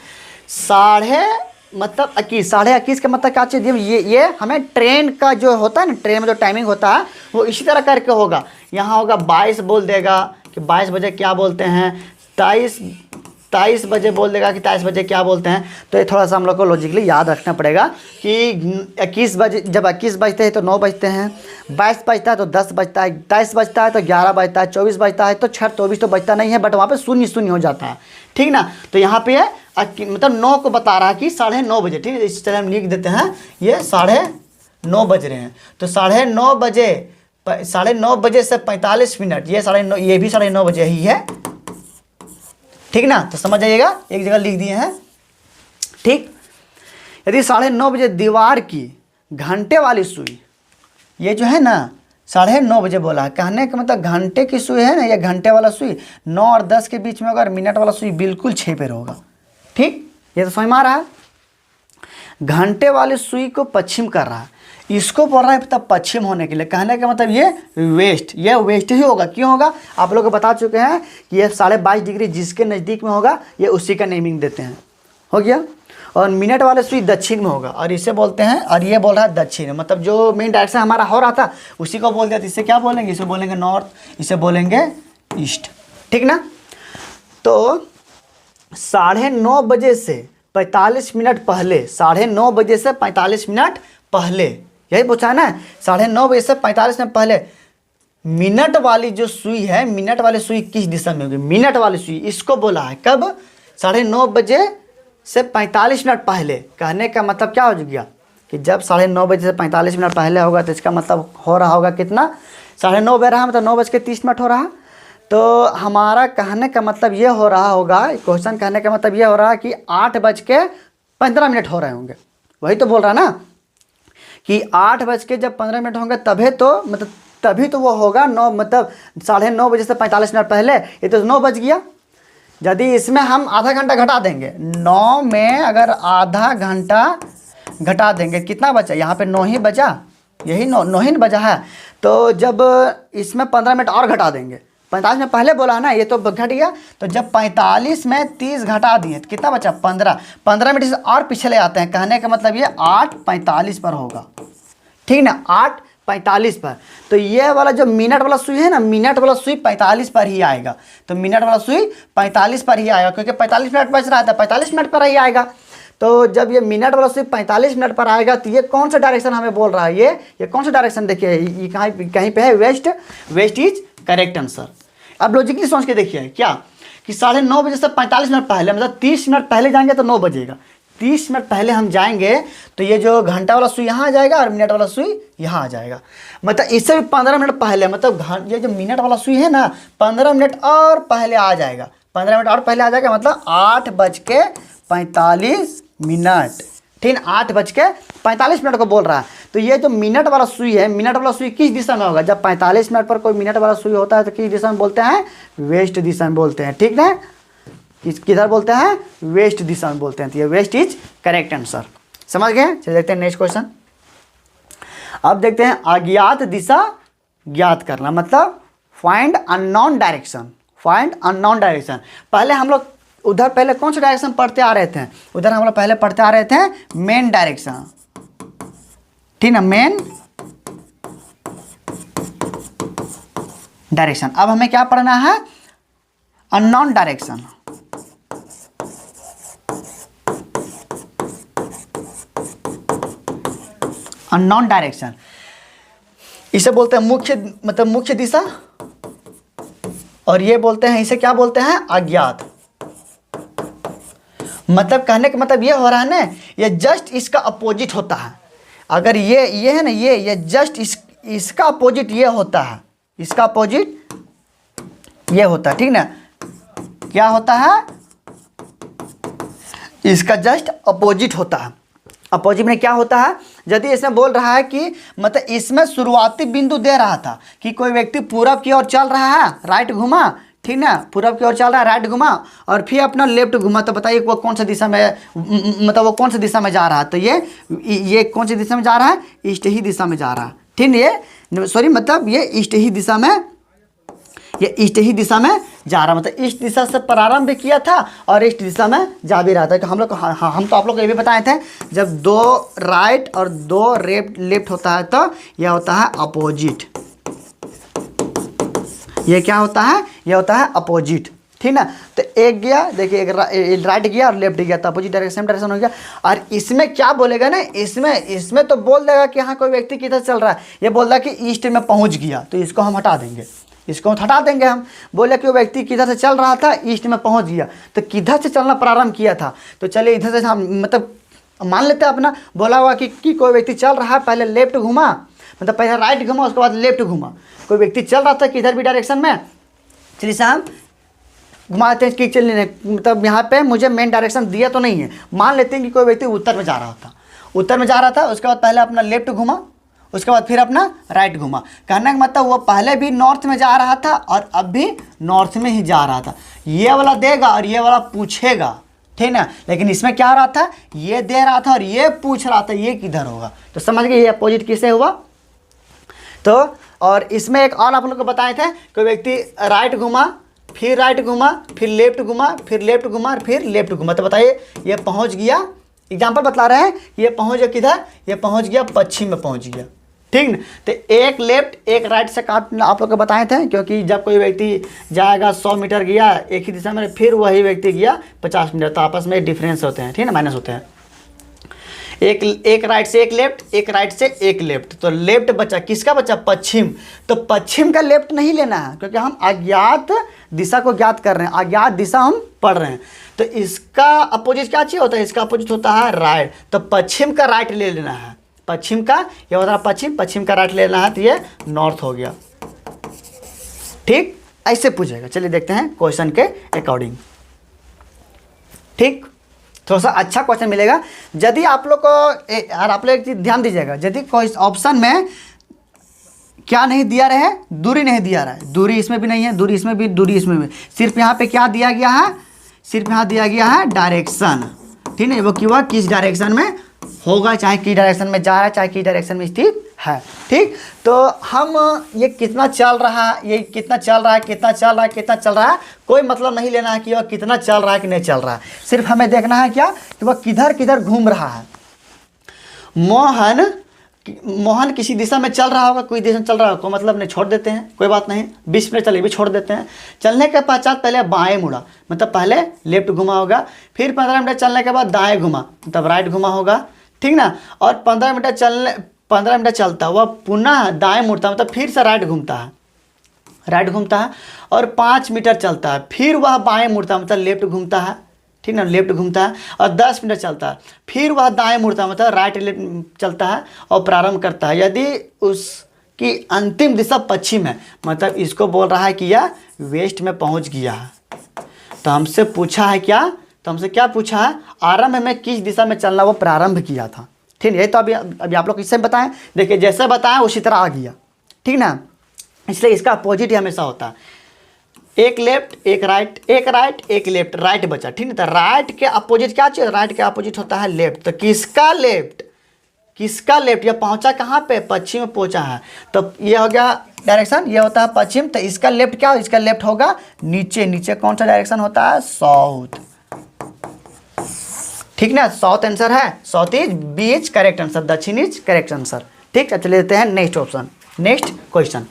21:30 का मतलब क्या चाहिए, ये हमें ट्रेन का जो होता है ना, ट्रेन में जो टाइमिंग होता है वो इसी तरह करके होगा। यहाँ होगा 22 बोल देगा कि 22 बजे क्या बोलते हैं, 23 बजे बोल देगा कि 23 बजे क्या बोलते हैं। तो ये थोड़ा सा हम लोग को लॉजिकली याद रखना पड़ेगा कि 21 बजे, जब 21 बजते हैं तो 9 बजते हैं, 22 बजता है तो 10 बजता है, 23 बजता है तो 11 बजता है, 24 बजता है तो 24 तो बजता नहीं है, बट वहाँ पे शून्य हो जाता है। ठीक ना। तो यहाँ पे मतलब 9 को बता रहा है कि 9:30 बजे। ठीक है, इस तरह हम लिख देते हैं, ये 9:30 बज रहे हैं। तो 9:30 बजे, 9:30 बजे से 45 मिनट, ये 9:30, ये भी 9:30 बजे ही है। ठीक ना। तो समझ जाइएगा, एक जगह लिख दिए हैं। ठीक, यदि 9:30 बजे दीवार की घंटे वाली सुई, ये जो है ना 9:30 बजे बोला है, कहने का मतलब घंटे की सुई है ना, ये घंटे वाला सुई 9 और 10 के बीच में होगा, और मिनट वाला सुई बिल्कुल 6 पे होगा। ठीक, ये तो समझ में आ रहा है। घंटे वाली सुई को पश्चिम कर रहा है, इसको बोल रहा है तब पश्चिम होने के लिए, कहने का मतलब ये वेस्ट ही होगा। क्यों होगा, आप लोग को बता चुके हैं कि ये 22.5 डिग्री जिसके नज़दीक में होगा ये उसी का नेमिंग देते हैं। हो गया। और मिनट वाले सुई दक्षिण में होगा, और इसे बोलते हैं, और ये बोल रहा है दक्षिण, मतलब जो मेन डायरेक्शन हमारा हो रहा था उसी को बोल दिया। तो इसे क्या बोलेंगे, इसे बोलेंगे नॉर्थ, इसे बोलेंगे ईस्ट। ठीक ना। तो 9:30 बजे से 45 मिनट पहले, 9:30 बजे से 45 मिनट पहले, यही पूछा है ना, 9:30 बजे से 45 मिनट पहले मिनट वाली जो सुई है, मिनट वाली सुई किस दिशा में होगी, मिनट वाली सुई, इसको बोला है कब, 9:30 बजे से 45 मिनट पहले। कहने का मतलब क्या हो गया कि जब 9:30 बजे से 45 मिनट पहले होगा तो इसका मतलब हो रहा होगा कितना, 9:30 बज रहा, मतलब 9:30 हो रहा। तो हमारा कहने का मतलब ये हो रहा होगा, क्वेश्चन कहने का मतलब ये हो रहा है कि 8:15 हो रहे होंगे। वही तो बोल रहा ना कि 8:15 होंगे, तभी तो वो होगा 9, मतलब 9:30 बजे से 45 मिनट पहले, ये तो 9 बज गया। यदि इसमें हम आधा घंटा घटा देंगे, 9 में अगर आधा घंटा घटा देंगे कितना बचा, यहाँ पे 9 ही बचा, यही 9 ही बचा है। तो जब इसमें 15 मिनट और घटा देंगे, 45 में पहले बोला है ना, ये तो घट गया। तो जब 45 में 30 घटा दिए तो कितना बचा 15 मिनट से और पिछले आते हैं, कहने का मतलब ये 8:45 पर होगा, ठीक ना, 8:45 पर। तो ये वाला जो मिनट वाला सुई है ना, मिनट वाला सुई 45 पर ही आएगा। तो मिनट वाला सुई 45 पर ही आएगा, क्योंकि 45 मिनट बच रहा था, 45 मिनट पर ही आएगा। तो जब ये मिनट वाला सुई 45 मिनट पर आएगा तो ये कौन सा डायरेक्शन हमें बोल रहा है, ये कौन सा डायरेक्शन, देखिए ये कहीं पे है वेस्ट इज करेक्ट आंसर। अब लॉजिकली सोच के देखिए क्या कि 9:30 बजे से 45 मिनट पहले, मतलब 30 मिनट पहले जाएंगे तो 9 बजेगा। 30 मिनट पहले हम जाएंगे तो ये जो घंटा वाला सुई यहाँ आ जाएगा और मिनट वाला सुई यहाँ आ जाएगा। मतलब इससे भी 15 मिनट पहले, मतलब ये जो मिनट वाला सुई है ना 15 मिनट और पहले आ जाएगा, 15 मिनट और पहले आ जाएगा, मतलब 8:45 मिनट, ठीक है, 8:45 मिनट को बोल रहा है। तो ये जो मिनट वाला सुई है, मिनट वाला सुई किस दिशा में होगा, जब 45 मिनट पर कोई मिनट वाला सुई होता है तो किस दिशा में बोलते हैं, वेस्ट दिशा में बोलते हैं, ठीक है, किधर बोलते हैं, वेस्ट दिशा में बोलते हैं। तो ये वेस्ट इज करेक्ट आंसर, समझ गए। चलिए देखते हैं नेक्स्ट क्वेश्चन। अब देखते हैं अज्ञात दिशा ज्ञात करना, मतलब find unknown direction, find unknown direction. पहले हम लोग उधर पहले कौन सा डायरेक्शन पढ़ते आ रहे थे, उधर हम लोग पहले पढ़ते आ रहे थे मेन डायरेक्शन, ठीक ना, मेन डायरेक्शन। अब हमें क्या पढ़ना है, अननोन डायरेक्शन। अननोन डायरेक्शन इसे बोलते हैं मुख्य, मतलब मुख्य दिशा, और ये बोलते हैं, इसे क्या बोलते हैं, अज्ञात। मतलब कहने का मतलब ये हो रहा है ना, ये जस्ट इसका अपोजिट होता है। अगर ये है ना, ये जस्ट इसका अपोजिट ये होता है, इसका अपोजिट ये होता है, ठीक ना, क्या होता है, इसका जस्ट अपोजिट होता है। अपोजिट में क्या होता है, यदि इसमें बोल रहा है कि मतलब इसमें शुरुआती बिंदु दे रहा था कि कोई व्यक्ति पूरब की ओर चल रहा है, राइट घुमा, ठीक ना, पूरब की ओर चल रहा है, राइट घुमा और फिर अपना लेफ्ट घुमा, तो बताइए वो कौन सा दिशा में, मतलब वो कौन सी दिशा में जा रहा है। तो ये कौन सी दिशा में जा रहा है, ईस्ट ही दिशा में जा रहा है, ठीक है, ये सॉरी मतलब ये ईस्ट ही दिशा में, ये ईस्ट ही दिशा में जा रहा, मतलब ईस्ट दिशा से प्रारंभ भी किया था और ईस्ट दिशा में जा भी रहा था। कि हम लोग हम तो आप लोग को ये भी बताए थे, जब 2 राइट और 2 लेफ्ट होता है तो यह होता है अपोजिट। ये क्या होता है, ये होता है अपोजिट, ठीक ना। तो एक गया, देखिए एक राइट गया और लेफ्ट गया, तो अपोजिट डायरेक्शन हो गया। और इसमें क्या बोलेगा ना, इसमें तो बोल देगा कि हाँ कोई व्यक्ति किधर चल रहा है, ये बोल रहा है कि ईस्ट में पहुंच गया, तो इसको हम हटा देंगे, इसको हटा देंगे। हम बोले कि वो व्यक्ति किधर से चल रहा था, ईस्ट में पहुंच गया, तो किधर से चलना प्रारंभ किया था, तो चलिए इधर से हम मतलब मान लेते हैं अपना बोला हुआ कि कोई व्यक्ति चल रहा है, पहले लेफ्ट घुमा, मतलब पहले राइट घुमा उसके बाद लेफ्ट घुमा। कोई व्यक्ति चल रहा था किधर भी डायरेक्शन में, चलिए साहब घुमाते हैं कि चलिए, मतलब यहाँ पे मुझे मेन डायरेक्शन दिया तो नहीं है, मान लेते हैं कि कोई व्यक्ति उत्तर में जा रहा था, उत्तर में जा रहा था, उसके बाद पहले अपना लेफ्ट घुमा, उसके बाद फिर अपना राइट घुमा। कहने का मतलब वो पहले भी नॉर्थ में जा रहा था और अब भी नॉर्थ में ही जा रहा था। ये वाला देगा और ये वाला पूछेगा, ठीक ना, लेकिन इसमें क्या हो रहा था, ये दे रहा था और ये पूछ रहा था ये किधर होगा, तो समझ गए ये अपोजिट किससे हुआ। तो और इसमें एक और आप लोग को बताए थे, कोई व्यक्ति राइट घुमा, फिर राइट घुमा, फिर लेफ्ट घुमा, फिर लेफ्ट घुमा, फिर लेफ्ट घुमा, तो बताइए ये पहुंच गया, एग्जाम्पल बतला रहे हैं, ये पहुंच गया किधर, ये पहुंच गया पश्चिम में पहुंच गया, ठीक ना। तो एक लेफ्ट एक राइट से काट आप लोग को बताए थे, क्योंकि जब कोई व्यक्ति जाएगा 100 मीटर गया एक ही दिशा में, फिर वही व्यक्ति गया 50 मीटर, तो आपस में डिफरेंस होते हैं, ठीक है, माइनस होते हैं। एक राइट से एक लेफ्ट, एक राइट से एक लेफ्ट, तो लेफ्ट बचा, किसका बचा, पश्चिम। तो पश्चिम का लेफ्ट नहीं लेना है, क्योंकि हम अज्ञात दिशा को ज्ञात कर रहे हैं, अज्ञात दिशा हम पढ़ रहे हैं। तो इसका अपोजिट क्या चीज होता है, इसका अपोजिट होता है राइट, तो पश्चिम का राइट ले लेना है, पश्चिम का ये होता है पश्चिम, पश्चिम का राइट लेना है, तो ये नॉर्थ हो गया, ठीक, ऐसे पूछेगा। चलिए देखते हैं क्वेश्चन के अकॉर्डिंग, ठीक, थोड़ा सा अच्छा क्वेश्चन मिलेगा। यदि आप लोग को यार आप लोग एक चीज ध्यान दीजिएगा, यदि कोई ऑप्शन में क्या नहीं दिया रहे, दूरी नहीं दिया रहा है, दूरी इसमें भी नहीं है, दूरी इसमें भी, दूरी इसमें भी, सिर्फ यहाँ पे क्या दिया गया है, सिर्फ यहाँ दिया गया है डायरेक्शन, ठीक है, वो क्यों किस डायरेक्शन में होगा, चाहे किस डायरेक्शन में जा रहा है, चाहे किस डायरेक्शन में स्थित है। ठीक, तो हम ये कितना चल रहा है, ये कितना चल रहा है, कितना चल रहा है, कितना चल रहा है, कोई मतलब नहीं लेना है कि वह कितना चल रहा है कि नहीं चल रहा है, सिर्फ हमें देखना है क्या कि वह किधर किधर घूम रहा है। मोहन किसी दिशा में चल रहा होगा, कोई दिशा में चल रहा होगा, कोई मतलब नहीं, छोड़ देते हैं, कोई बात नहीं, 20 मिनट चले भी छोड़ देते हैं। चलने के पश्चात पहले बाएं मुड़ा, मतलब पहले लेफ्ट घुमा होगा, फिर 15 मिनट चलने के बाद दाएं घुमा, मतलब राइट घुमा होगा, ठीक ना, और 15 मिनट चलता वह पुनः दाएं मुड़ता, मतलब फिर से राइट घूमता है, और 5 मीटर चलता है, फिर वह बाएं मुड़ता, मतलब लेफ्ट घूमता है, ठीक ना, लेफ्ट घूमता है, और 10 मिनट चलता है, फिर वह दाएं मुड़ता है, मतलब राइट लेफ्ट चलता है और प्रारंभ करता है। यदि उसकी अंतिम दिशा पश्चिम है, मतलब इसको बोल रहा है कि यह वेस्ट में पहुंच गया है। तो हमसे पूछा है क्या, तो हमसे क्या पूछा है, आरंभ में किस दिशा में चलना वो प्रारंभ किया था, ठीक है। ये तो अभी आप लोग इससे बताएं, देखिए जैसे बताएं उसी तरह आ गया, ठीक ना, इसलिए इसका अपोजिट ही हमेशा होता है, एक लेफ्ट एक राइट, एक राइट एक लेफ्ट, राइट बचा, ठीक है। तो राइट के अपोजिट क्या चाहिए, राइट के अपोजिट होता है लेफ्ट। तो किसका लेफ्ट, यह पहुंचा कहाँ पे, पश्चिम में पहुंचा है, तो ये हो गया डायरेक्शन, ये होता है पश्चिम। तो इसका लेफ्ट क्या, इसका लेफ्ट होगा नीचे, नीचे कौन सा डायरेक्शन होता है, साउथ, ठीक ना, साउथ आंसर है, south is B is correct answer, दक्षिण इज करेक्ट आंसर। ठीक, चलिए लेते हैं नेक्स्ट ऑप्शन, नेक्स्ट क्वेश्चन,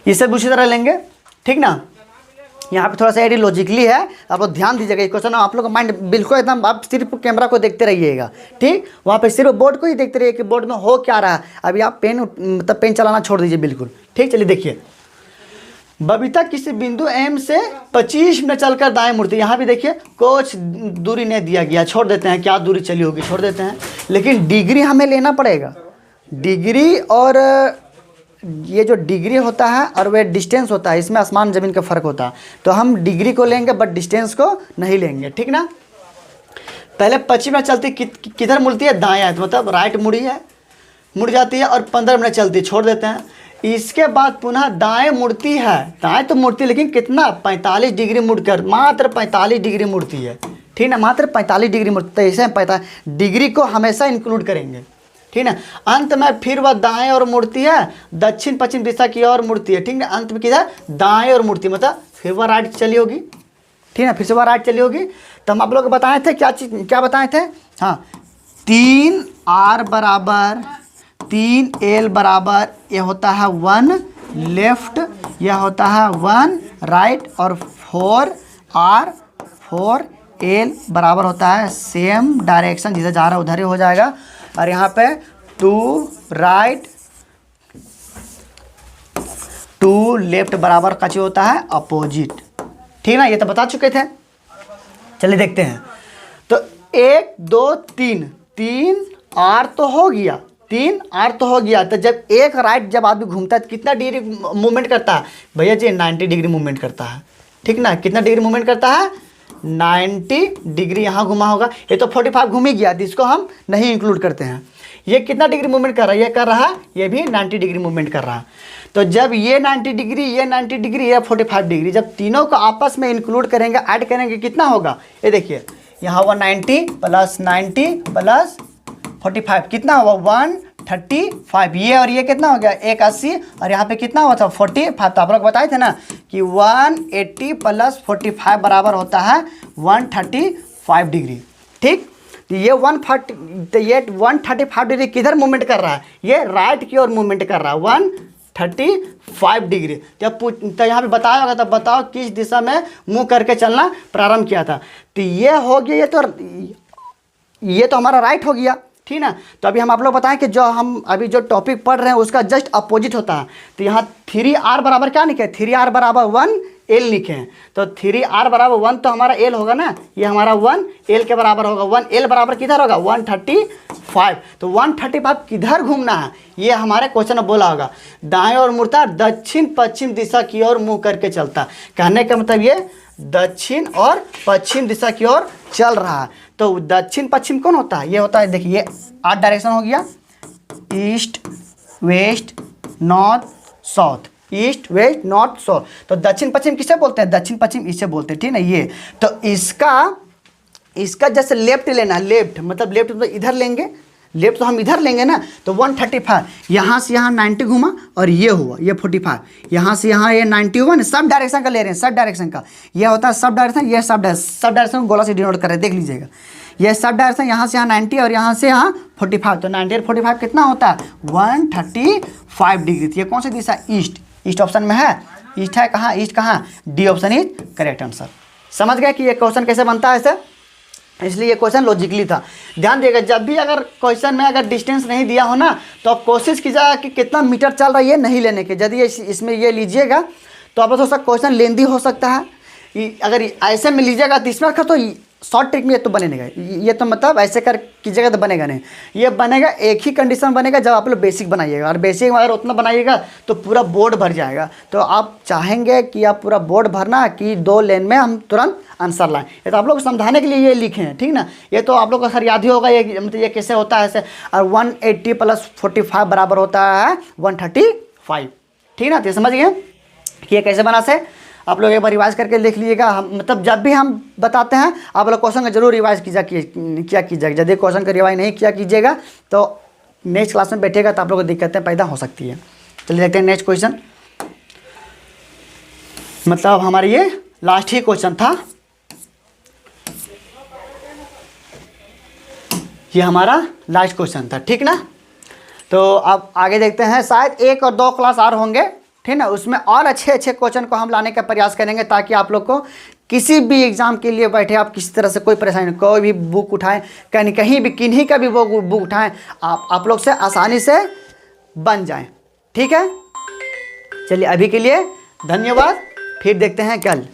इसे उसी तरह लेंगे, ठीक ना। यहाँ पे थोड़ा सा लॉजिकली है, आप लोग ध्यान दीजिएगा इस क्वेश्चन, आप लोग का माइंड बिल्कुल एकदम, आप सिर्फ कैमरा को देखते रहिएगा, ठीक, वहाँ पे सिर्फ बोर्ड को ही देखते रहिए कि बोर्ड में हो क्या रहा है। अभी आप पेन चलाना छोड़ दीजिए बिल्कुल, ठीक। चलिए देखिए, बबीता किसी बिंदु एम से 25 मिनट चलकर दाएं मुड़ती है। यहाँ भी देखिए कुछ दूरी नहीं दिया गया, छोड़ देते हैं, क्या दूरी चली होगी छोड़ देते हैं, लेकिन डिग्री हमें लेना पड़ेगा। डिग्री और ये जो डिग्री होता है और वह डिस्टेंस होता है, इसमें आसमान ज़मीन का फ़र्क होता है, तो हम डिग्री को लेंगे बट डिस्टेंस को नहीं लेंगे, ठीक ना। पहले 25 मिनट चलती, किधर मुड़ती है, दाएं, तो मतलब राइट मुड़ी है, मुड़ जाती है, और 15 मिनट चलती है, छोड़ देते हैं। इसके बाद पुनः दाएं मुड़ती है, दाएं तो मुड़ती है लेकिन कितना, 45 डिग्री मुड़कर, मात्र 45 डिग्री मुड़ती है, ठीक ना, मात्र 45 डिग्री मुड़ती है। इसे 45 डिग्री को हमेशा इंक्लूड करेंगे, ठीक ना। अंत में फिर वह दाएं और मुड़ती है, दक्षिण पश्चिम दिशा की ओर मुड़ती है, ठीक ना, अंत में किधर, दाएं और मुड़ती है, मतलब फिर वह राइट चली होगी, ठीक है, फिर से वह राइट चली होगी। तो हम आप लोग बताए थे क्या चीज़, क्या बताए थे, हाँ, 3R बराबर 3L बराबर, ये होता है 1 लेफ्ट, यह होता है 1 राइट, और 4R 4L बराबर होता है सेम डायरेक्शन, जिधर जा रहा है उधर ही हो जाएगा, और यहाँ पे 2 राइट 2 लेफ्ट बराबर का जो होता है अपोजिट, ठीक ना, ये तो बता चुके थे। चलिए देखते हैं, तो 1 2 3 R तो हो गया, 3R तो हो गया। तो जब एक राइट जब आदमी घूमता है तो कितना डिग्री मूवमेंट करता है भैया जी, 90 डिग्री मूवमेंट करता है, ठीक ना, कितना डिग्री मूवमेंट करता है, 90 डिग्री। यहाँ घुमा होगा, ये तो 45 घूम ही गया, तो इसको हम नहीं इंक्लूड करते हैं। ये कितना डिग्री मूवमेंट कर रहा है, ये कर रहा है, ये भी 90 डिग्री मूवमेंट कर रहा है। तो जब ये 90 डिग्री, ये 90 डिग्री, ये 45 डिग्री, जब तीनों को आपस में इंक्लूड करेंगे, ऐड करेंगे, कितना होगा, ये देखिए, यहाँ हुआ 90 प्लस 45 कितना हुआ, 135। ये और ये कितना हो गया, 180, और यहाँ पे कितना हुआ था, 45। तो आप लोग बताए थे ना कि 180 प्लस 45 बराबर होता है 135 डिग्री, ठीक। तो ये 135 डिग्री किधर मूवमेंट कर रहा है, ये राइट की ओर मूवमेंट कर रहा है, 135 डिग्री। तो यहाँ पे बताया होगा, तो बताओ किस दिशा में मुँह करके चलना प्रारंभ किया था। तो ये हो गया, ये तो हमारा राइट हो गया, ठीक ना। तो अभी हम आप लोग बताएं कि जो हम अभी जो टॉपिक पढ़ रहे हैं उसका जस्ट अपोजिट होता है। तो यहाँ 3R बराबर क्या लिखे, 3R बराबर 1L लिखे हैं। तो 3R बराबर 1 तो हमारा L होगा ना, ये हमारा 1L के बराबर होगा। 1L बराबर किधर होगा, 135। तो 135 किधर घूमना है, ये हमारे क्वेश्चन में बोला होगा, दाएं और मुड़ता, दक्षिण पश्चिम दिशा की ओर मुँह करके चलता। कहने का मतलब ये दक्षिण और पश्चिम दिशा की ओर चल रहा है। तो दक्षिण पश्चिम कौन होता है, ये होता है, देखिए ये 8 डायरेक्शन हो गया, east west north south, east west north south. तो दक्षिण पश्चिम किसे बोलते हैं? दक्षिण पश्चिम इसे बोलते हैं, ठीक ना। ये तो इसका जैसे लेफ्ट लेना, लेफ्ट मतलब इधर लेंगे, लेफ्ट तो हम इधर लेंगे ना। तो 135 यहाँ से यहाँ 90 घुमा और ये हुआ ये 45, यहाँ से यहाँ ये 90 हुआ ना। सब डायरेक्शन का ले रहे हैं, सब डायरेक्शन का। ये होता है सब डायरेक्शन, ये सब डायरेक्शन को गोला से डिनोट कर रहे हैं, देख लीजिएगा। ये सब डायरेक्शन, यहाँ से यहाँ 90 और यहाँ से यहाँ 45। तो 90 और 45 कितना होता है? 135 डिग्री। तो ये कौन सी दिशा? ईस्ट। ईस्ट ऑप्शन में है, ईस्ट है कहाँ? ईस्ट कहाँ? D option is correct answer. समझ गए कि ये क्वेश्चन कैसे बनता है सर? इसलिए ये क्वेश्चन लॉजिकली था। ध्यान दिएगा, जब भी अगर क्वेश्चन में अगर डिस्टेंस नहीं दिया हो ना, तो आप कोशिश कीजिएगा कि कितना मीटर चल रहा है ये नहीं लेने के। यदि इसमें ये लीजिएगा तो आप थोड़ा सा क्वेश्चन लेंदी हो सकता है। अगर ऐसे में लीजिएगा 30 मिनट का, तो शॉर्ट ट्रिक में ये तो बनेगा, ये तो मतलब ऐसे कर कीजिएगा तो बनेगा नहीं। ये बनेगा एक ही कंडीशन बनेगा जब आप लोग बेसिक बनाइएगा, और बेसिक अगर उतना बनाइएगा तो पूरा बोर्ड भर जाएगा। तो आप चाहेंगे कि आप पूरा बोर्ड भरना कि 2 लाइन में हम तुरंत आंसर लाएं। ये तो आप लोग को समझाने के लिए ये लिखे हैं, ठीक ना। ये तो आप लोग को सर याद ही होगा, ये मतलब ये कैसे होता है ऐसे। और 180 + 45 बराबर होता है 135, ठीक ना। तो समझ गए कि ये कैसे बना से। आप लोग एक बार रिवाइज करके लिख लीजिएगा। हम मतलब जब भी हम बताते हैं आप लोग क्वेश्चन का जरूर रिवाइज किया कीजिएगा। यदि क्वेश्चन का रिवाइज नहीं किया कीजिएगा तो नेक्स्ट क्लास में बैठेगा तो आप लोगों को दिक्कतें पैदा हो सकती है। चलिए देखते हैं नेक्स्ट क्वेश्चन। मतलब हमारे ये लास्ट ही क्वेश्चन था, ये हमारा लास्ट क्वेश्चन था, ठीक ना। तो अब आगे देखते हैं, शायद 1 और 2 क्लास और होंगे, ठीक ना। उसमें और अच्छे क्वेश्चन को हम लाने का प्रयास करेंगे, ताकि आप लोग को किसी भी एग्जाम के लिए बैठे आप किसी तरह से कोई परेशानी, कोई भी बुक उठाएं, कहीं भी किन्हीं का भी बुक उठाएं, आप लोग से आसानी से बन जाएं, ठीक है। चलिए अभी के लिए धन्यवाद, फिर देखते हैं कल।